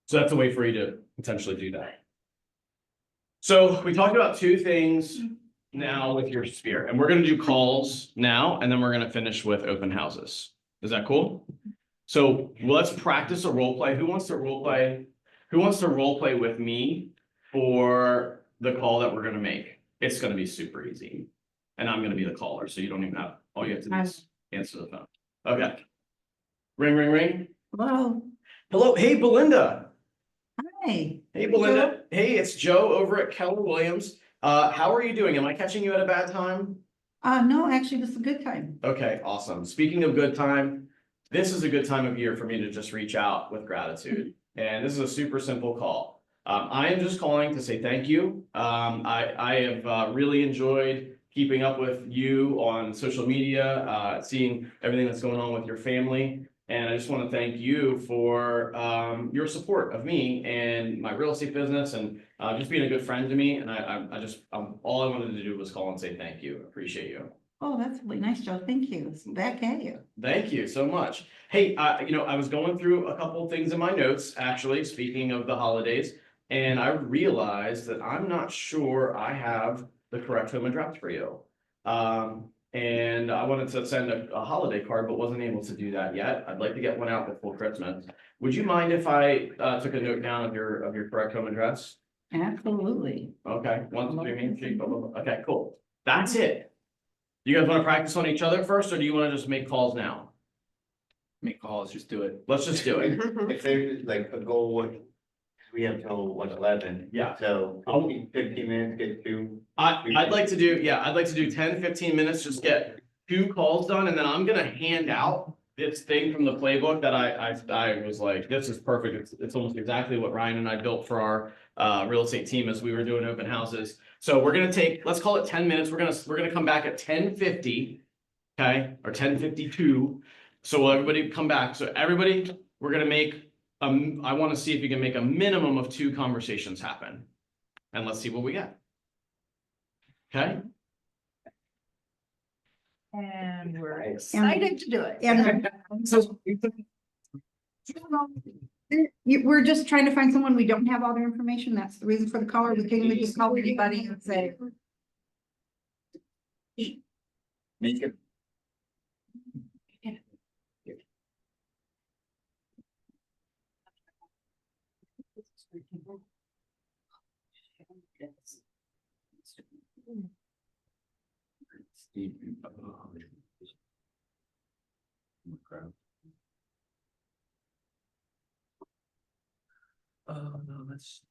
Speaker 2: So that's a way for you to potentially do that. So we talked about two things now with your Sphere, and we're gonna do calls now, and then we're gonna finish with open houses. Is that cool? So let's practice a role play. Who wants to role play? Who wants to role play with me for the call that we're gonna make? It's gonna be super easy. And I'm gonna be the caller, so you don't even have, all you have to do is answer the phone. Okay. Ring, ring, ring.
Speaker 10: Hello,
Speaker 2: Hello, hey Belinda.
Speaker 10: hi.
Speaker 2: Hey Belinda. Hey, it's Joe over at Keller Williams. How are you doing? Am I catching you at a bad time?
Speaker 10: No, actually, this is a good time.
Speaker 2: Okay, awesome. Speaking of good time, this is a good time of year for me to just reach out with gratitude. And this is a super simple call. I am just calling to say thank you. I have really enjoyed keeping up with you on social media, seeing everything that's going on with your family. And I just want to thank you for your support of me and my real estate business and just being a good friend to me. And all I wanted to do was call and say thank you. Appreciate you.
Speaker 10: Oh, that's really nice, Joe. Thank you. It's back at you.
Speaker 2: Thank you so much. Hey, I was going through a couple of things in my notes, actually, speaking of the holidays, and I realized that I'm not sure I have the correct home address for you. And I wanted to send a holiday card, but wasn't able to do that yet. I'd like to get one out before Christmas. Would you mind if I took a note down of your correct home address?
Speaker 10: Absolutely.
Speaker 2: Okay, 123 Main Street, blah, blah, blah. Okay, cool. That's it. You guys want to practice on each other first, or do you want to just make calls now?
Speaker 5: Make calls, just do it.
Speaker 2: Let's just do it.
Speaker 1: If there's like a goal, we have till 11.
Speaker 2: Yeah.
Speaker 1: So 15 minutes, get two.
Speaker 2: I'd like to do, yeah, I'd like to do 10, 15 minutes, just get 2 calls done, and then I'm gonna hand out this thing from the playbook that I was like, this is perfect. It's almost exactly what Ryan and I built for our real estate team as we were doing open houses. So we're gonna take, let's call it 10 minutes. We're gonna come back at 10:50, okay, or 10:52. So will everybody come back? So everybody, we're gonna make, I wanna see if you can make a minimum of 2 conversations happen. And let's see what we get. Okay?
Speaker 3: And we're excited to do it.
Speaker 10: And
Speaker 2: So.
Speaker 10: we're just trying to find someone. We don't have all their information. That's the reason for the caller. We can just call anybody and say,
Speaker 1: Make it. Steve.
Speaker 8: Oh, no, that's.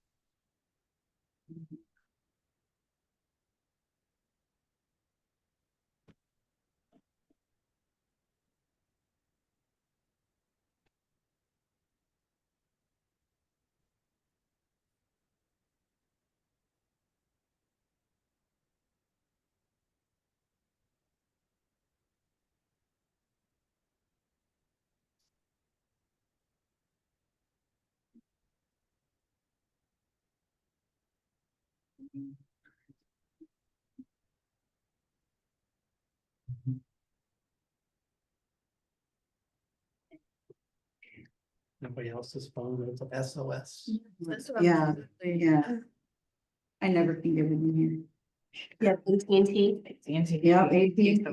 Speaker 11: Nobody else's phone is a SOS.
Speaker 10: Yeah, yeah. I never think of it in
Speaker 9: Yeah, AT&T.
Speaker 10: here. Yeah, AT&T.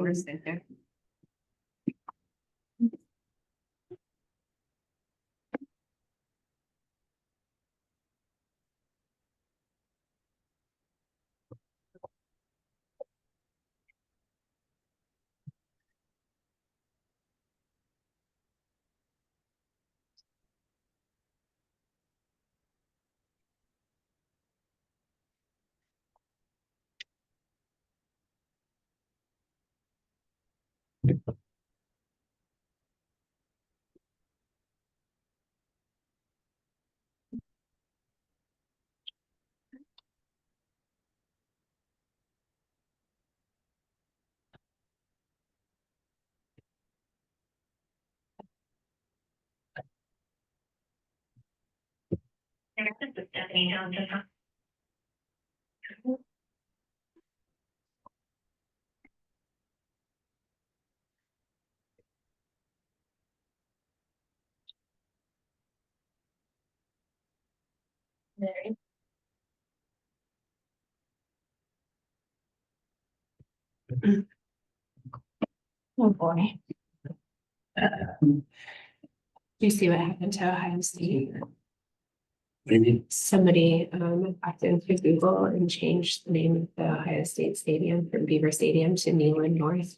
Speaker 9: Oh, boy. Do you see what happened to Ohio State? Somebody backed into Google and changed the name of the Ohio State Stadium from Beaver Stadium to Neyland North.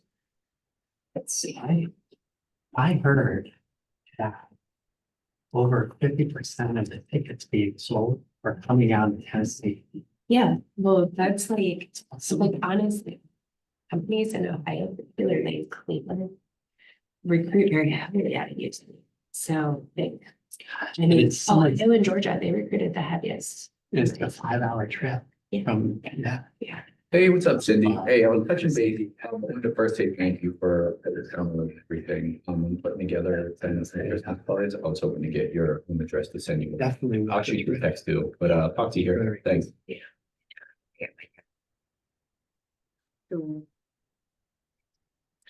Speaker 9: Let's see.
Speaker 11: I heard that over 50% of the tickets being sold are coming out of Tennessee.
Speaker 9: Yeah, well, that's like, so like honestly, companies in Ohio, particularly in Cleveland, recruit very heavily out of Utah. So like, I mean,
Speaker 11: It's so much-
Speaker 9: Ohio and Georgia, they recruited the heaviest.
Speaker 11: It's a 5-hour trip
Speaker 9: Yeah.
Speaker 11: from that.
Speaker 9: Yeah.
Speaker 5: Hey, what's up, Cindy? Hey, I was touching base. I wanted to first say thank you for this comment and everything. Putting together tennis cards. I was hoping to get your home address to send you.
Speaker 11: Definitely.
Speaker 5: I'll shoot you a text too, but talk to you here. Thanks.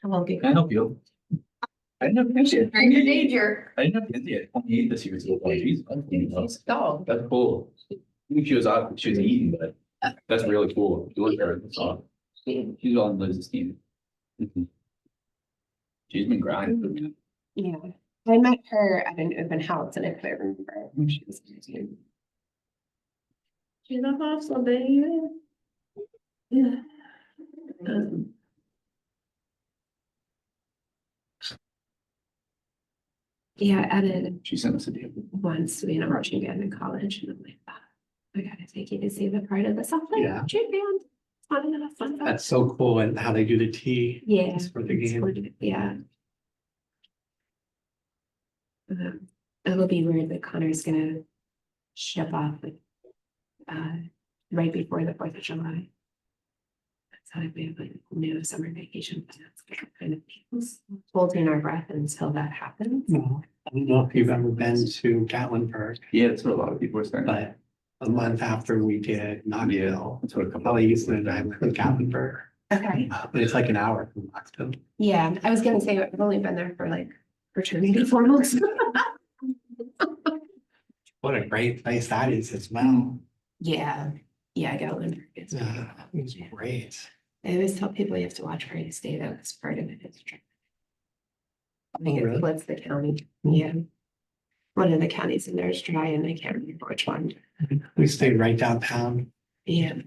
Speaker 9: I won't be.
Speaker 5: Can I help you? I didn't know Kenzie.
Speaker 9: You're in danger.
Speaker 5: I didn't know Kenzie at 28 this year. So geez,
Speaker 9: Dog.
Speaker 5: that's cool. I think she was out, she was eating, but that's really cool. You look at her, that's all. She's on Liz's team. Mhm. She's been grinding.
Speaker 9: Yeah, I met her at an open house and I couldn't remember who she was doing. She's a hustle, baby. Yeah. Yeah, at a
Speaker 5: She sent us a deal.
Speaker 9: once we had a marching band in college and I'm like, "Ah, I gotta take you to see the part of the software
Speaker 11: Yeah.
Speaker 9: marching band. It's fun enough, fun stuff."
Speaker 11: That's so cool, and how they do the tea.
Speaker 9: Yeah.
Speaker 11: For the
Speaker 9: it's
Speaker 11: game.
Speaker 9: fun, yeah. It'll be weird that Connor's gonna ship off like, right before the 4th of July. That's how we have like new summer vacation plans, kind of holding our breath until that happens.
Speaker 11: No, I don't know if you've ever been to Gatlinburg,
Speaker 5: Yeah, that's what a lot of people are saying.
Speaker 11: but a month after we did Knoxville,
Speaker 5: That's what a couple.
Speaker 11: Kelly Eastman and I went to Gatlinburg.
Speaker 9: Okay,
Speaker 11: It's like an hour from Knoxville.
Speaker 9: yeah, I was gonna say, I've only been there for like fraternity 4 months.
Speaker 11: What a great place that is as well.
Speaker 9: Yeah, Gatlinburg is.
Speaker 11: It's great.
Speaker 9: I always tell people you have to watch where you stay though, because part of it is. I think
Speaker 11: Oh,
Speaker 9: it
Speaker 11: really?
Speaker 9: splits the county, yeah. One of the counties in there is dry and I can't remember which one,
Speaker 11: We stayed right downtown.
Speaker 9: yeah.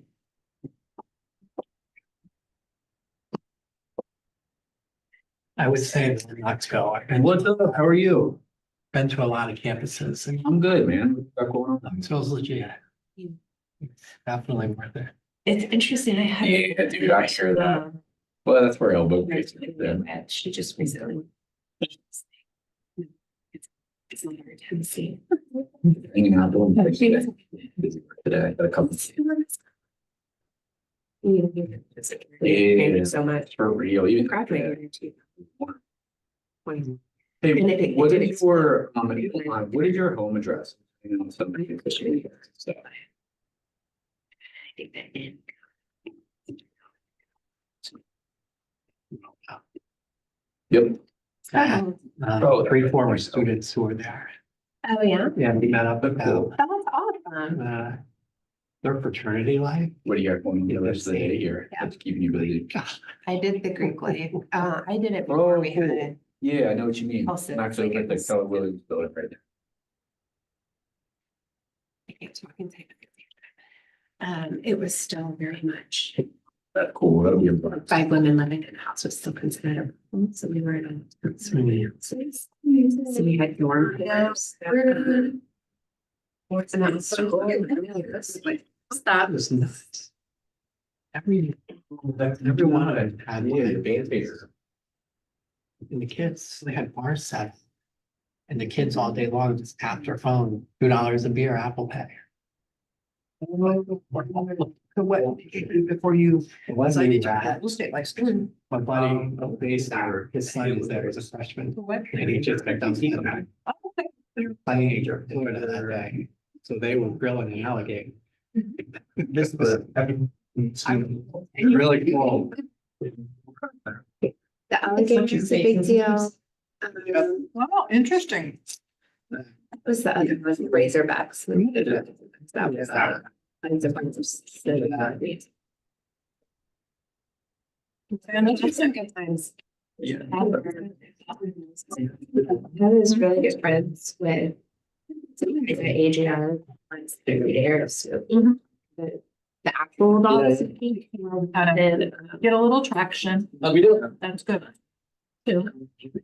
Speaker 11: I would say Knoxville. And
Speaker 5: What's up? How are you?
Speaker 11: been to a lot of campuses and
Speaker 5: I'm good, man. What's got going on?
Speaker 11: Knoxville's legit.
Speaker 9: Yeah.
Speaker 11: It's definitely worth it.
Speaker 9: It's interesting, I had.
Speaker 5: Yeah, dude, I hear that. Well, that's where elbow
Speaker 9: Right,
Speaker 5: is. Yeah.
Speaker 9: she just recently. It's not her Tennessee.
Speaker 5: Hanging out doing things
Speaker 9: She
Speaker 5: today.
Speaker 9: was-
Speaker 5: Busy work today. I got a couple.
Speaker 9: Thank you so much.
Speaker 5: For real, even.
Speaker 9: Graduated too.
Speaker 5: Hey,
Speaker 9: And it
Speaker 5: what
Speaker 9: did
Speaker 5: is your, what is your home address? You know, somebody. So, Yep.
Speaker 11: Oh, 3 former students who were there.
Speaker 9: Oh, yeah,
Speaker 11: Yeah, we met up with them.
Speaker 9: that was awesome.
Speaker 11: Their fraternity life.
Speaker 5: What do you got going the rest of the day here?
Speaker 9: Yeah.
Speaker 5: That's keeping you busy.
Speaker 9: I did the Greek life. I did it before we had it.
Speaker 5: Yeah, I know what you mean.
Speaker 9: Also,
Speaker 5: Actually,
Speaker 9: like,
Speaker 5: like
Speaker 9: it was-
Speaker 5: Keller Williams building right there.
Speaker 9: I can't talk and type at the same time. It was still very much
Speaker 5: That's cool. That'll be a blast.
Speaker 9: 5 women living in a house was still considered a home, so we were in so many houses. So we had dorm rooms. And that was so cool. Stop.
Speaker 11: It was nuts. Every one of them had
Speaker 5: Yeah, your
Speaker 11: one.
Speaker 5: band's bigger.
Speaker 11: And the kids, they had bar set. And the kids all day long just tapped their phone, $2 a beer, Apple Pay. Before you. It wasn't even that. My buddy, his son is there as a freshman, and he just picked up some. Teenager doing it that day, so they were grilling an alligator. This was really cool.
Speaker 9: The alligator is a big deal.
Speaker 3: Wow, interesting.
Speaker 9: Was the other one, Razorbacks. That was kinds of stuff. And it's just some good times.
Speaker 11: Yeah.
Speaker 9: I was really good friends with some guys at AGR, through there, so. The actual dogs.
Speaker 4: Get a little traction.
Speaker 5: We do.
Speaker 4: That's good.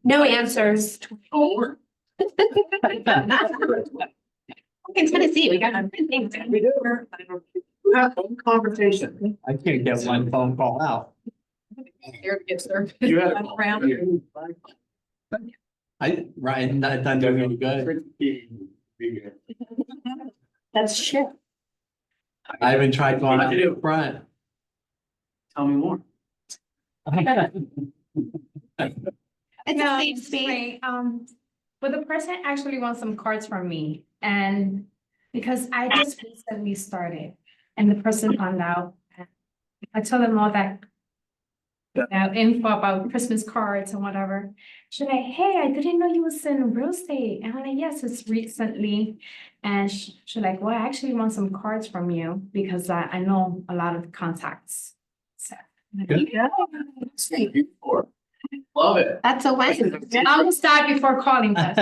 Speaker 9: No answers. In Tennessee, we got things.
Speaker 5: We do. Have phone conversation.
Speaker 11: I can't get one phone call out.
Speaker 5: You had.
Speaker 4: Around.
Speaker 11: Ryan, not done doing any good.
Speaker 4: That's shit.
Speaker 11: I haven't tried going
Speaker 5: How'd
Speaker 11: out
Speaker 5: you do?
Speaker 11: in front.
Speaker 5: Tell me more.
Speaker 9: It's a safe space.
Speaker 7: But the person actually wants some cards from me, and because I just recently started, and the person found out, I told them all that info about Christmas cards and whatever. She's like, hey, I didn't know you was in real estate. And I'm like, yes, it's recently. And she's like, well, I actually want some cards from you because I know a lot of contacts. So.
Speaker 11: Good.
Speaker 7: Yeah.
Speaker 5: Thank you for. Love it.
Speaker 9: That's a win.
Speaker 7: I'll start before calling.
Speaker 5: There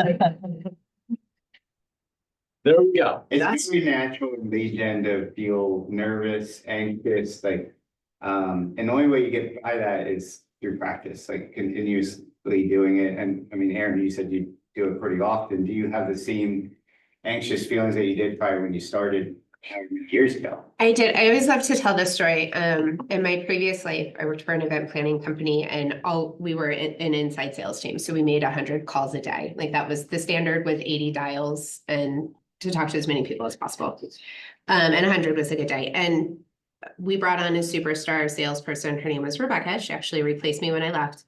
Speaker 5: we go.
Speaker 1: It's very natural in lead gen to feel nervous, anxious, like, and the only way you get by that is through practice, like continuously doing it. And I mean, Aaron, you said you do it pretty often. Do you have the same anxious feelings that you did probably when you started years ago?
Speaker 9: I did. I always love to tell this story. In my previous life, I worked for an event planning company and we were an inside sales team. So we made 100 calls a day. Like that was the standard with 80 dials and to talk to as many people as possible. And 100 was a good day. And we brought on a superstar salesperson. Her name was Rebecca. She actually replaced me when I left.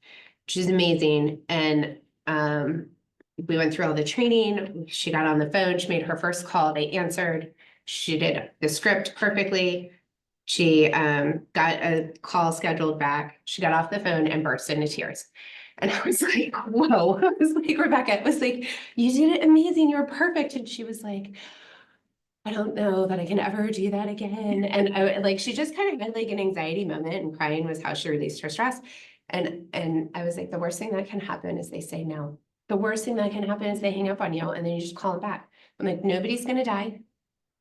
Speaker 9: She's amazing. And we went through all the training. She got on the phone. She made her first call. They answered. She did the script perfectly. She got a call scheduled back. She got off the phone and burst into tears. And I was like, whoa. I was like, Rebecca, it was like, you did it amazing. You were perfect. And she was like, I don't know that I can ever do that again. And I like, she just kind of had like an anxiety moment, and crying was how she released her stress. And I was like, the worst thing that can happen is they say no. The worst thing that can happen is they hang up on you and then you just call them back. I'm like, nobody's going to die.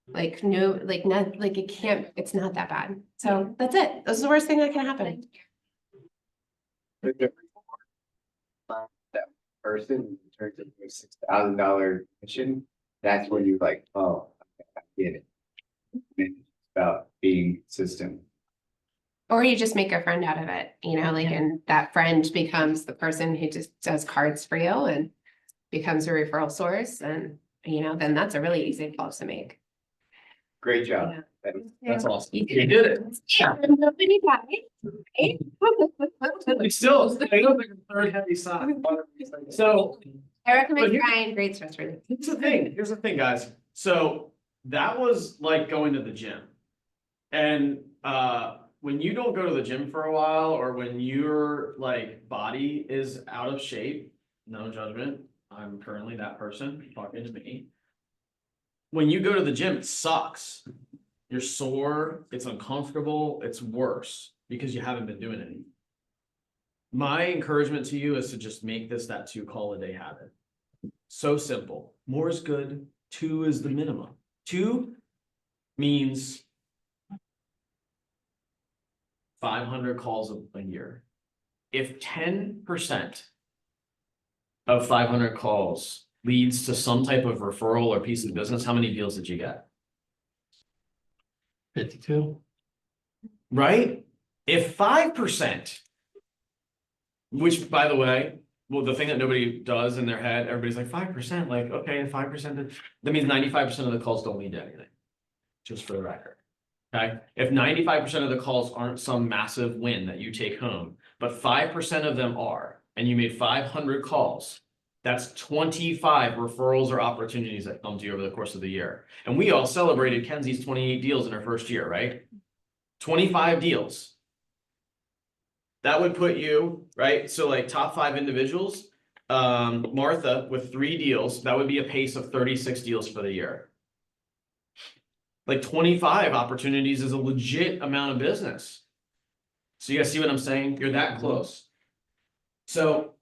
Speaker 9: Like, no, like, not like it can't, it's not that bad. So that's it. That's the worst thing that can happen.
Speaker 1: That person in terms of a $6,000 mission, that's when you're like, oh, I get it. It's about being consistent.
Speaker 9: Or you just make a friend out of it, you know, like, and that friend becomes the person who just does cards for you and becomes a referral source. And, you know, then that's a really easy call to make.
Speaker 1: Great job.
Speaker 9: Yeah.
Speaker 5: That's awesome.
Speaker 9: You
Speaker 5: You did it.
Speaker 9: Yeah, nobody died.
Speaker 5: Like still, I don't think a third heavy side. So
Speaker 9: I recommend
Speaker 5: But here-
Speaker 9: trying great stress relief.
Speaker 2: Here's the thing, guys. So that was like going to the gym. And when you don't go to the gym for a while, or when your like body is out of shape, no judgment, I'm currently that person talking to me. When you go to the gym, it sucks. You're sore, it's uncomfortable, it's worse because you haven't been doing anything. My encouragement to you is to just make this that 2 call a day habit. So simple. More is good. 2 is the minimum. 2 means 500 calls a year. If 10% of 500 calls leads to some type of referral or piece of business, how many deals did you get?
Speaker 11: 52.
Speaker 2: Right? If 5%, which by the way, well, the thing that nobody does in their head, everybody's like 5%, like, okay, 5%, that means 95% of the calls don't lead to anything. Just for the record. Okay, if 95% of the calls aren't some massive win that you take home, but 5% of them are, and you made 500 calls, that's 25 referrals or opportunities that come to you over the course of the year. And we all celebrated Kenzie's 28 deals in her first year, right? 25 deals. That would put you, right? So like top 5 individuals, Martha with 3 deals, that would be a pace of 36 deals for the year. Like 25 opportunities is a legit amount of business. So you guys see what I'm saying? You're that close. So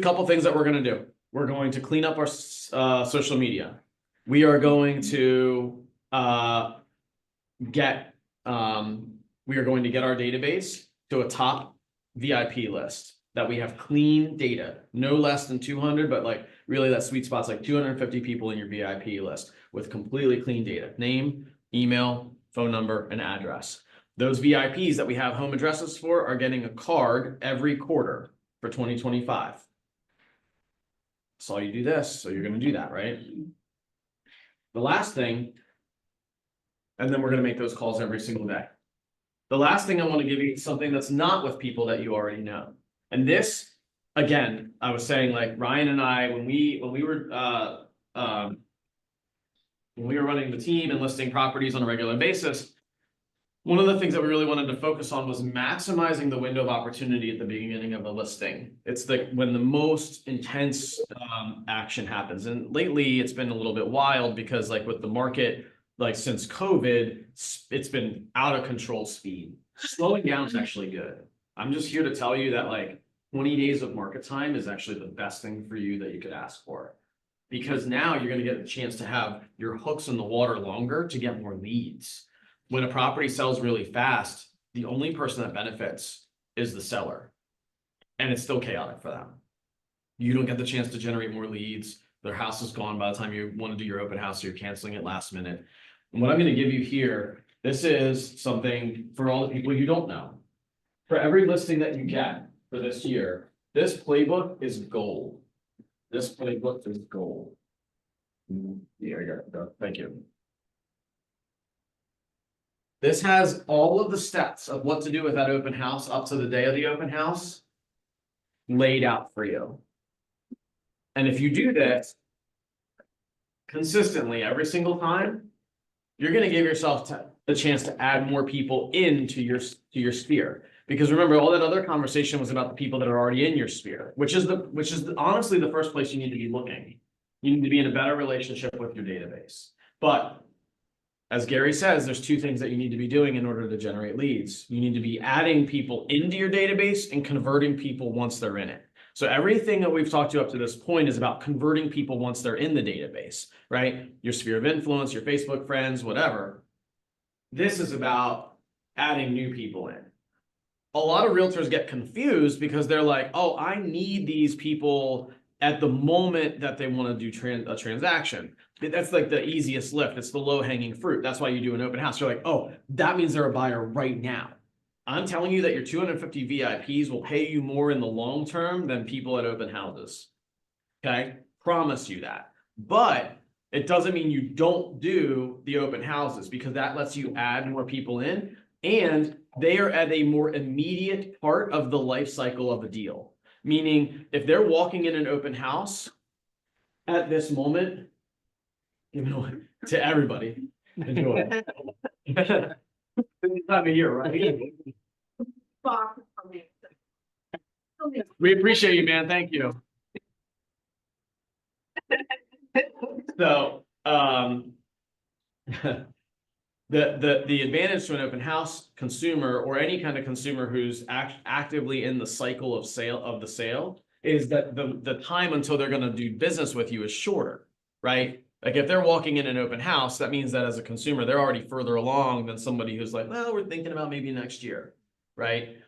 Speaker 2: couple things that we're going to do. We're going to clean up our social media. We are going to get our database to a top VIP list that we have clean data, no less than 200, but like really that sweet spot's like 250 people in your VIP list with completely clean data, name, email, phone number, and address. Those VIPs that we have home addresses for are getting a card every quarter for 2025. Saw you do this, so you're going to do that, right? The last thing, and then we're going to make those calls every single day. The last thing I want to give you is something that's not with people that you already know. And this, again, I was saying like Ryan and I, when we were running the team and listing properties on a regular basis, one of the things that we really wanted to focus on was maximizing the window of opportunity at the beginning of a listing. It's like when the most intense action happens. And lately it's been a little bit wild because like with the market, like since COVID, it's been out of control speed. Slowing down is actually good. I'm just here to tell you that like 20 days of market time is actually the best thing for you that you could ask for. Because now you're going to get a chance to have your hooks in the water longer to get more leads. When a property sells really fast, the only person that benefits is the seller. And it's still chaotic for them. You don't get the chance to generate more leads. Their house is gone by the time you want to do your open house, so you're canceling it last minute. And what I'm going to give you here, this is something for all the people you don't know. For every listing that you get for this year, this playbook is gold. This playbook is gold. There you go. Thank you. This has all of the steps of what to do with that open house up to the day of the open house laid out for you. And if you do this consistently every single time, you're going to give yourself the chance to add more people into your sphere. Because remember, all that other conversation was about the people that are already in your sphere, which is honestly the first place you need to be looking. You need to be in a better relationship with your database. But as Gary says, there's 2 things that you need to be doing in order to generate leads. You need to be adding people into your database and converting people once they're in it. So everything that we've talked to up to this point is about converting people once they're in the database, right? Your sphere of influence, your Facebook friends, whatever. This is about adding new people in. A lot of realtors get confused because they're like, oh, I need these people at the moment that they want to do a transaction. That's like the easiest lift. It's the low hanging fruit. That's why you do an open house. You're like, oh, that means they're a buyer right now. I'm telling you that your 250 VIPs will pay you more in the long term than people at open houses. Okay, promise you that. But it doesn't mean you don't do the open houses, because that lets you add more people in, and they are at a more immediate part of the life cycle of a deal. Meaning if they're walking in an open house at this moment, you know, to everybody, Enjoy. This time of year, right? We appreciate you, man. Thank you. So, the advantage to an open house consumer or any kind of consumer who's actively in the cycle of the sale is that the time until they're gonna do business with you is shorter, right? Like if they're walking in an open house, that means that as a consumer, they're already further along than somebody who's like, well, we're thinking about maybe next year, right?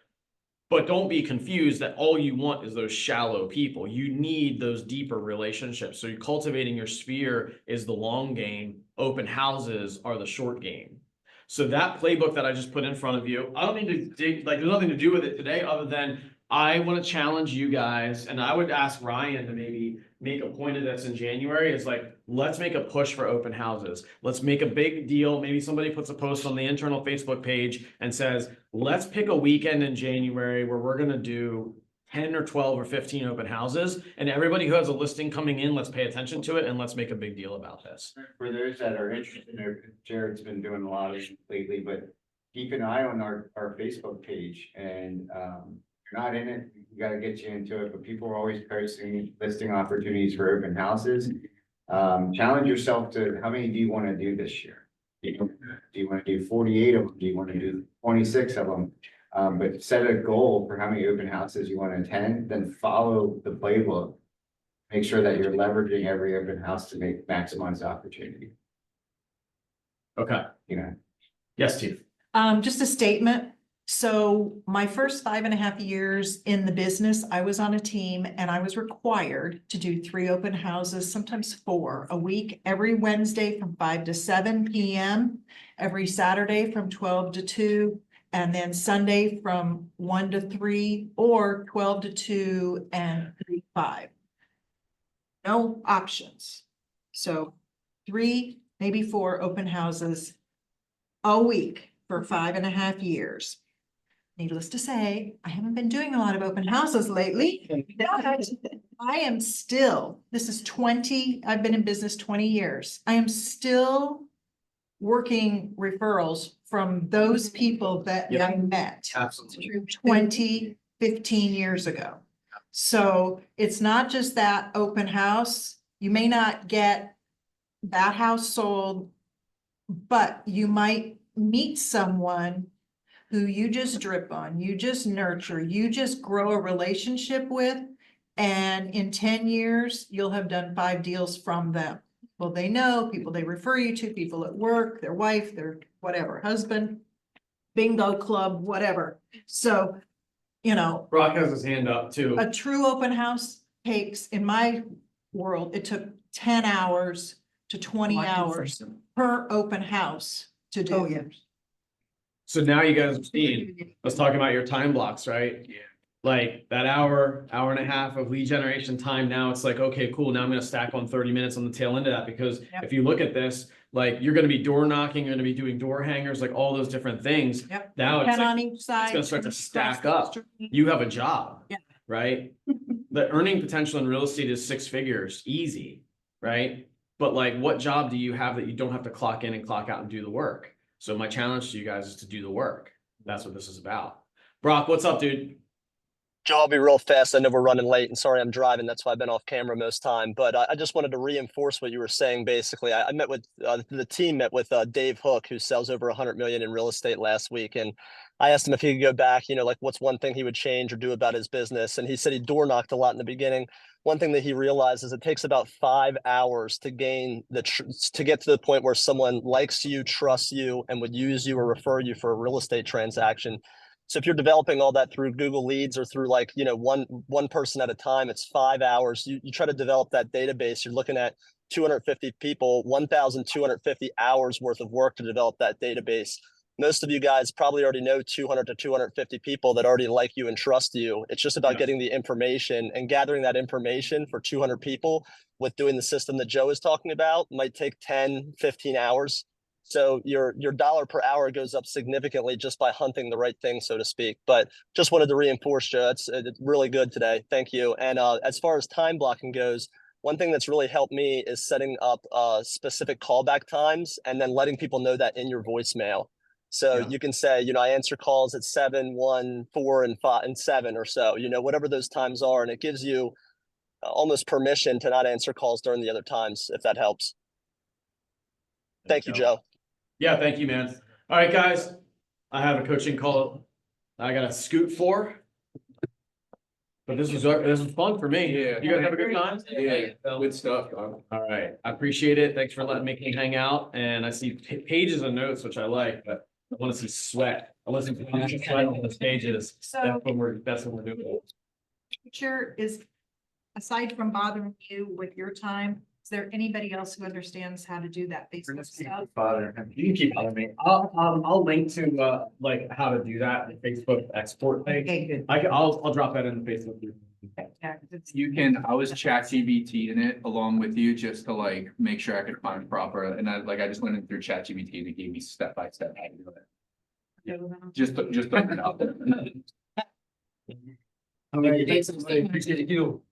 Speaker 2: But don't be confused that all you want is those shallow people. You need those deeper relationships. So you're cultivating your sphere is the long game. Open houses are the short game. So that playbook that I just put in front of you, I don't need to dig, like there's nothing to do with it today other than I want to challenge you guys. And I would ask Ryan to maybe make a point of this in January. It's like, let's make a push for open houses. Let's make a big deal. Maybe somebody puts a post on the internal Facebook page and says, let's pick a weekend in January where we're going to do 10 or 12 or 15 open houses. And everybody who has a listing coming in, let's pay attention to it and let's make a big deal about this.
Speaker 1: For those that are interested, Jared's been doing a lot of it lately, but keep an eye on our Facebook page and, if you're not in it, we gotta get you into it, but people are always posting listing opportunities for open houses. Challenge yourself to, how many do you wanna do this year? Do you wanna do 48 of them? Do you wanna do 26 of them? But set a goal for how many open houses you wanna attend, then follow the playbook. Make sure that you're leveraging every open house to maximize the opportunity,
Speaker 2: Okay.
Speaker 1: you know?
Speaker 2: Yes, Chief.
Speaker 3: Just a statement. So my first 5.5 years in the business, I was on a team and I was required to do 3 open houses, sometimes 4 a week, every Wednesday from 5 to 7 p.m., every Saturday from 12 to 2, and then Sunday from 1 to 3 or 12 to 2 and 3 to 5. No options. So 3, maybe 4 open houses a week for 5.5 years. Needless to say, I haven't been doing a lot of open houses lately. But I am still, this is 20, I've been in business 20 years. I am still working referrals from those people that I met
Speaker 2: Absolutely.
Speaker 3: 20, 15 years ago. So it's not just that open house. You may not get that house sold, but you might meet someone who you just drip on, you just nurture, you just grow a relationship with. And in 10 years, you'll have done 5 deals from them. Well, they know, people they refer you to, people at work, their wife, their whatever, husband, bingo club, whatever. So, you know,
Speaker 2: Brock has his hand up too.
Speaker 3: a true open house takes, in my world, it took 10 hours to 20 hours per open house to do.
Speaker 10: Oh, yeah.
Speaker 2: So now you guys have seen, let's talk about your time blocks, right? Yeah. Like that hour and a half of lead generation time. Now it's like, okay, cool. Now I'm going to stack on 30 minutes on the tail end of that, because
Speaker 3: Yep.
Speaker 2: if you look at this, like you're going to be door knocking, you're going to be doing door hangers, like all those different things.
Speaker 3: Yep.
Speaker 2: Now it's
Speaker 3: 10
Speaker 2: like,
Speaker 3: on each side.
Speaker 2: gonna start to
Speaker 3: 20
Speaker 2: stack
Speaker 3: across the
Speaker 2: up.
Speaker 3: street.
Speaker 2: you have a job.
Speaker 3: Yeah.
Speaker 2: Right? The earning potential in real estate is 6 figures, easy, right? But like, what job do you have that you don't have to clock in and clock out and do the work? So my challenge to you guys is to do the work. That's what this is about. Brock, what's up, dude?
Speaker 12: Joe, I'll be real fast. I know we're running late and sorry I'm driving. That's why I've been off camera most time. But I just wanted to reinforce what you were saying. Basically, I met with the team met with Dave Hook, who sells over 100 million in real estate last week. And I asked him if he could go back, you know, like what's one thing he would change or do about his business. And he said he door knocked a lot in the beginning. One thing that he realized is it takes about 5 hours to gain to get to the point where someone likes you, trusts you, and would use you or refer you for a real estate transaction. So if you're developing all that through Google Leads or through like, you know, one person at a time, it's 5 hours. You try to develop that database. You're looking at 250 people, 1,250 hours worth of work to develop that database. Most of you guys probably already know 200 to 250 people that already like you and trust you. It's just about getting the information, and gathering that information for 200 people with doing the system that Joe is talking about might take 10, 15 hours. So your dollar per hour goes up significantly just by hunting the right thing, so to speak. But just wanted to reinforce, Joe, it's really good today. Thank you. And as far as time blocking goes, one thing that's really helped me is setting up specific callback times and then letting people know that in your voicemail. So
Speaker 2: Yeah.
Speaker 12: you can say, you know, I answer calls at 7, 1, 4, and 5, and 7 or so, you know, whatever those times are. And it gives you almost permission to not answer calls during the other times, if that helps. Thank you, Joe.
Speaker 2: Yeah, thank you, man. All right, guys, I have a coaching call I gotta scoot for. But this was fun for me.
Speaker 5: Yeah.
Speaker 2: You guys have a good time?
Speaker 5: Yeah, good stuff, dog.
Speaker 2: All right, I appreciate it. Thanks for letting me hang out. And I see pages of notes, which I like, but I want to see sweat. I want to see sweat on those pages.
Speaker 3: So
Speaker 2: That's what we're doing.
Speaker 3: future is, aside from bothering you with your time, is there anybody else who understands how to do that Facebook stuff?
Speaker 2: You can keep following me. I'll link to like how to do that, the Facebook export thing.
Speaker 3: Okay, good.
Speaker 2: I'll drop that in the Facebook group.
Speaker 3: Yeah, 'cause it's-
Speaker 5: You can, I was ChatGPT in it along with you just to like make sure I could find proper, and I just went in through ChatGPT and it gave me step by step how to do it. Just throwing it out there.
Speaker 8: All right, thanks, everybody. Appreciate it. You.